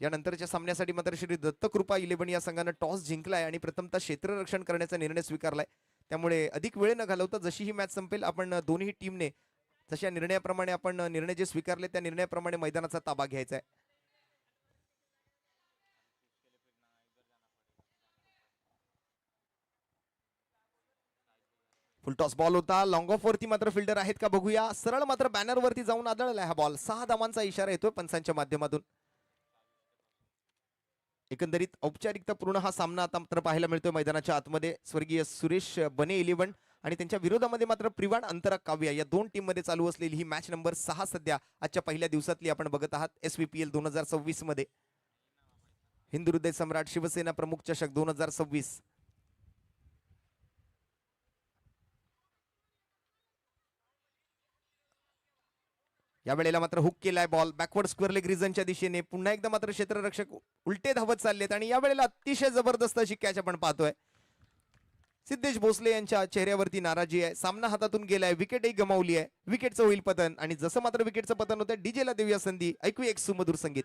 Speaker 1: यानंतरच्या सामन्यासाठी मात्र श्री दत्तकृपा 11 या संघानं टॉस जिंकलाय आणि प्रथमतः क्षेत्ररक्षण करण्याचा निर्णय स्वीकारलाय. त्यामुळे अधिक वेळ न घालवता जशी ही मॅच संपेल आपण दोन्ही टीमने जशा निर्णयाप्रमाणे आपण निर्णय जे स्वीकारले त्या निर्णयाप्रमाणे मैदानाचा ताबा घ्यायचा आहे. फुल टॉस बॉल होता. लॉंग ऑफ वरती मात्र फिल्डर आहेत का बघूया. सरळ मात्र बॅनर वरती जाऊन आदळलाय हा बॉल. 6 धावांचा इशारा येतोय पंचांच्या माध्यमातून. एकंदरीत औपचारिकता पूर्ण हा सामना आता मात्र पाहायला मिळतोय मैदानाच्या आतमध्ये. स्वर्गीय सुरेश बने 11 आणि त्यांच्या विरोधामध्ये मात्र प्रिवाण अंतरा काव्या या दोन टीम मध्ये चालू असलेली ही मॅच नंबर 6 सध्या आजच्या पहिल्या दिवसातली आपण बघत आहात. SVPL 2026 मध्ये हिंदू हृदय सम्राट शिवसेना प्रमुख चषक 2026. या वेळेला मात्र हुक केलाय बॉल बॅकवर्ड स्क्वेअर लेग रिजनच्या दिशेने. पुन्हा एकदा मात्र क्षेत्ररक्षक उलटे धावत चाललेत आणि या वेळेला अतिशय जबरदस्त अशी कॅच आपण पाहतोय. सिद्धेश भोसले यांच्या चेहऱ्यावरती नाराजी आहे. सामना हातातून गेलाय. विकेटही गमावली आहे. विकेटचं होईल पतन आणि जसं मात्र विकेटचं पतन होतं डीजेला देऊया संधी. ऐकूया एक सुमधुर संगीत.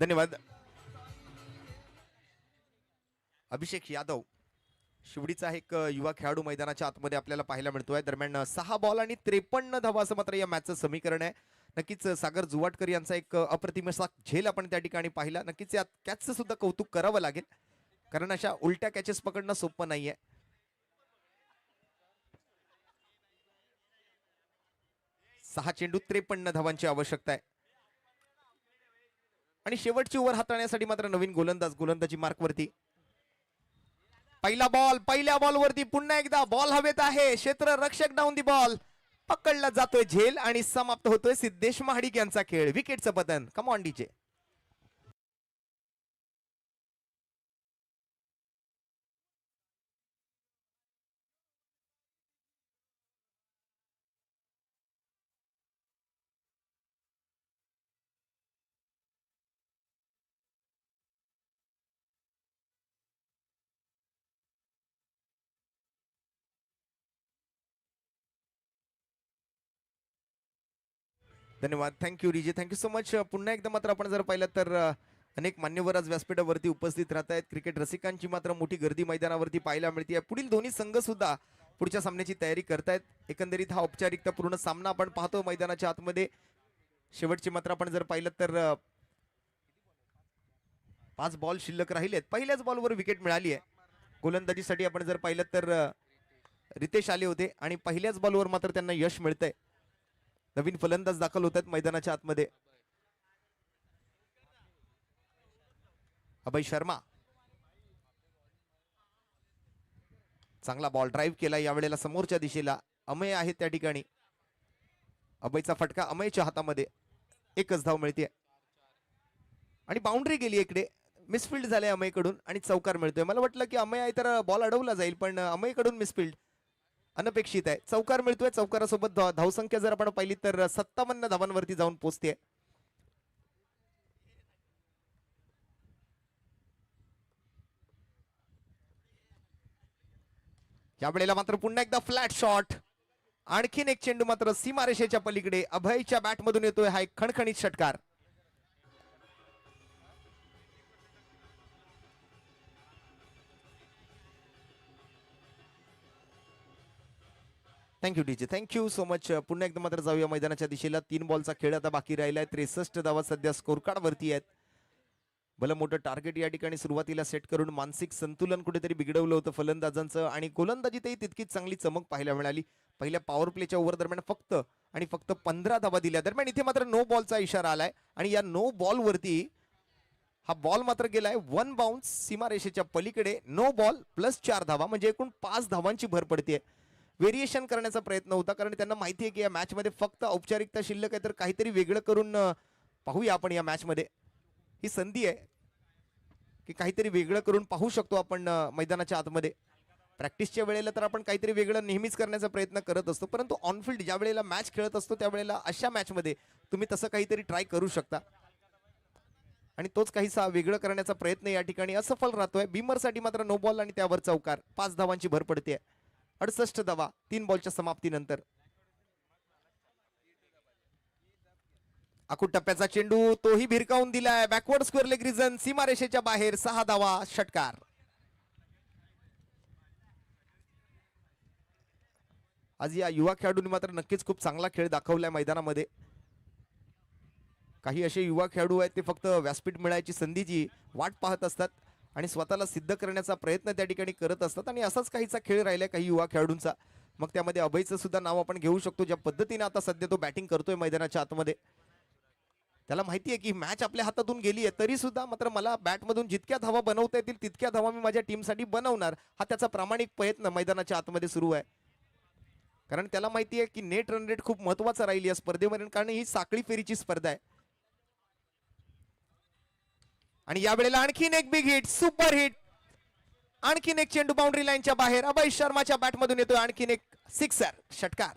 Speaker 1: धन्यवाद. अभिषेक यादव शिवडीचा एक युवा खेळाडू मैदानाच्या आतमध्ये आपल्याला पाहायला मिळतोय. दरम्यान 6 बॉल आणि 53 धावा असं मात्र या मॅचचं समीकरण आहे. नक्कीच सागर जुवाटकर यांचा एक अप्रतिम असा झेल आपण त्या ठिकाणी पाहिला. नक्कीच या कॅचचं सुद्धा कौतुक करावं लागेल कारण अशा उलट्या कॅचेस पकडणं सोपं नाहीये. सहा चेंडू 53 धावांची आवश्यकता आहे आणि शेवटची ओव्हर हाताळण्यासाठी मात्र नवीन गोलंदाजी मार्क वरती. पहिल्या बॉल वरती पुन्हा एकदा बॉल हवेत आहे. क्षेत्ररक्षक डाऊन दी बॉल. पकडला जातोय झेल आणि समाप्त होतोय सिद्धेश महाडिक यांचा खेळ. विकेटचं पतन. Come on DJ. धन्यवाद. Thank you RJ. Thank you so much. पुन्हा एकदा मात्र आपण जर पाहिलं तर अनेक मान्यवर आज व्यासपीठावरती उपस्थित राहत आहेत. क्रिकेट रसिकांची मात्र मोठी गर्दी मैदानावरती पाहायला मिळते. पुढील दोन्ही संघ सुद्धा पुढच्या सामन्याची तयारी करतायत. एकंदरीत हा औपचारिकता पूर्ण सामना आपण पाहतो मैदानाच्या आतमध्ये. शेवटची मात्र आपण जर पाहिलं तर 5 बॉल शिल्लक राहिलेत. पहिल्याच बॉलवर विकेट मिळाली आहे. गोलंदाजीसाठी आपण जर पाहिलं तर रितेश आले होते आणि पहिल्याच बॉलवर मात्र त्यांना यश मिळतंय. नवीन फलंदाज दाखल होत आहेत मैदानाच्या आतमध्ये. अभय शर्मा चांगला बॉल ड्राईव्ह केला यावेळेला समोरच्या दिशेला. अमय आहे त्या ठिकाणी. अभयचा फटका अमयच्या हातामध्ये. एकच धाव मिळते आणि बाउंड्री गेली इकडे. मिसफिल्ड झाले अमयकडून आणि चौकार मिळतोय. मला वाटलं की अमय आहे तर बॉल अडवला जाईल, पण अमयकडून मिसफिल्ड अनपेक्षित आहे. चौकार मिळतोय. चौकारासोबत धावसंख्या जर आपण पाहिली तर 57 धावांवरती जाऊन पोहोचते. यावेळेला मात्र पुन्हा एकदा फ्लॅट शॉट. आणखीन एक चेंडू मात्र सीमारेषेच्या पलीकडे अभयच्या बॅटमधून येतोय. हा एक खणखणीत षटकार. Thank you DJ, thank you so much. पुन्हा एकदा मात्र जाऊया मैदानाच्या दिशेला. 3 बॉलचा खेळ आता बाकी राहिलाय. 63 धावा सध्या स्कोर कार्ड वरती आहेत. भलं मोठं टार्गेट या ठिकाणी सुरुवातीला सेट करून मानसिक संतुलन कुठेतरी बिघडवलं होतं फलंदाजांचं आणि गोलंदाजीतही तितकीच चांगली चमक पाहायला मिळाली. पहिल्या पॉवर प्लेच्या ओव्हर दरम्यान फक्त 15 धावा दिल्या. दरम्यान इथे मात्र नो बॉलचा इशारा आलाय आणि या नो बॉल वरती हा बॉल मात्र गेलाय 1 बाउन्स सीमारेषेच्या पलीकडे. नो बॉल प्लस 4 धावा म्हणजे एकूण 5 धावांची भर पडते. व्हेरिएशन करण्याचा प्रयत्न होता कारण त्यांना माहिती आहे की या मॅच मध्ये फक्त औपचारिकता शिल्लक आहे, तर काहीतरी वेगळं करून पाहूया आपण या मॅच मध्ये. ही संधी आहे की काहीतरी वेगळं करून पाहू शकतो आपण मैदानाच्या आतमध्ये. प्रॅक्टिसच्या वेळेला तर आपण काहीतरी वेगळं नेहमीच करण्याचा प्रयत्न करत असतो, परंतु ऑनफिल्ड ज्या वेळेला मॅच खेळत असतो त्यावेळेला अशा मॅच मध्ये तुम्ही तसं काहीतरी ट्राय करू शकता आणि तोच काहीसा वेगळं करण्याचा प्रयत्न या ठिकाणी असफल राहतोय. बीमरसाठी मात्र नो बॉल आणि त्यावर चौकार. 5 धावांची भर पडते. 68 धावा 3 बॉलच्या समाप्तीनंतर. आखूड टप्प्याचा चेंडू तोही भिरकावून दिलाय. बॅकवर्ड स्क्वेअर लेग रिजन सीमारेषेच्या बाहेर. 6 धावा षटकार. आज या युवा खेळाडूंनी मात्र नक्कीच खूप चांगला खेळ दाखवलाय मैदानामध्ये. काही असे युवा खेळाडू आहेत ते फक्त व्यासपीठ मिळायची संधीची वाट पाहत असतात आणि स्वतःला सिद्ध करण्याचा प्रयत्न त्या ठिकाणी करत असतात आणि असाच काहीचा खेळ राहिलाय काही युवा खेळाडूंचा. मग त्यामध्ये अभयचं सुद्धा नाव आपण घेऊ शकतो. ज्या पद्धतीने आता सध्या तो बॅटिंग करतोय मैदानाच्या आतमध्ये. त्याला माहिती आहे की मॅच आपल्या हातातून गेली आहे, तरी सुद्धा मात्र मला बॅटमधून जितक्या धावा बनवता येतील तितक्या धावा मी माझ्या टीमसाठी बनवणार, हा त्याचा प्रामाणिक प्रयत्न मैदानाच्या आतमध्ये सुरू आहे. कारण त्याला माहिती आहे की नेट रन रेट खूप महत्वाचा राहील या स्पर्धेमध्ये, कारण ही साखळी फेरीची स्पर्धा आहे. आणि यावेळेला आणखीन एक बिग हिट, सुपर हिट. आणखीन एक चेंडू बाउंड्री लाईनच्या बाहेर. अभय शर्माच्या बॅटमधून येतोय आणखीन एक सिक्सर षटकार.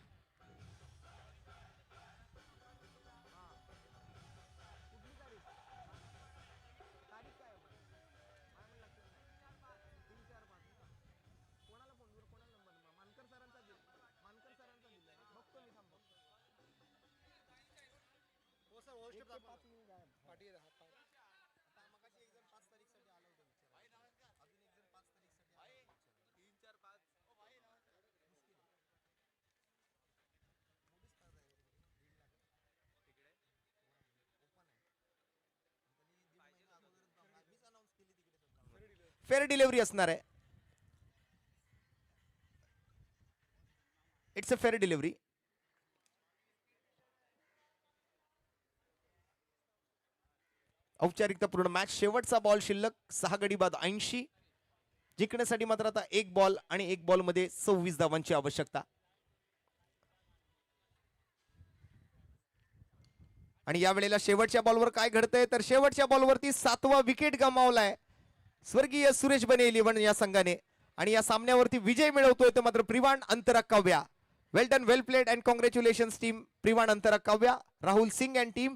Speaker 1: फेअर डिलिव्हरी असणार आहे. It's a fair delivery. औपचारिकता पूर्ण मॅच. शेवटचा बॉल शिल्लक. 6 गडी बाद 80. जिंकण्यासाठी मात्र आता 1 बॉल आणि 1 बॉल मध्ये 26 धावांची आवश्यकता. आणि यावेळेला शेवटच्या बॉलवर काय घडतंय तर शेवटच्या बॉलवरती 7वा विकेट गमावलाय स्वर्गीय सुरेश बने 11 या संघाने आणि या सामन्यावरती विजय मिळवतोय तो मात्र Priwan Antara Kavya. Well done, well played and congratulations team Priwan Antara Kavya, Rahul Singh and team.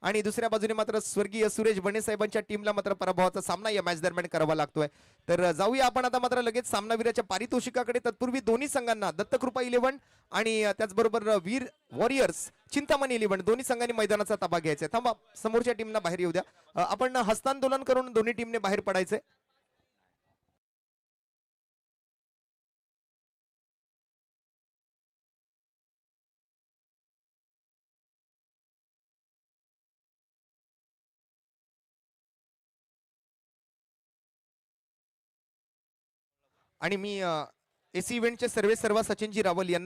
Speaker 1: आणि दुसऱ्या बाजूने मात्र स्वर्गीय सुरेश बने साहेबांच्या टीमला मात्र पराभवाचा सामना या मॅच दरम्यान करावा लागतोय. तर जाऊया आपण आता मात्र लगेच सामनावीराच्या पारितोषिकाकडे. तत्पूर्वी दोन्ही संघांना दत्तकृपा 11 आणि त्याचबरोबर वीर वॉरियर्स चिंतामणी 11 दोन्ही संघांनी मैदानाचा ताबा घ्यायचा. थांबा, समोरच्या टीमना बाहेर येऊ द्या. आपण हस्तांदोलन करून दोन्ही टीमने बाहेर पडायचे. आणि मी एसी इव्हेंटचे सर्वे सर्वा सचिनजी रावल यांना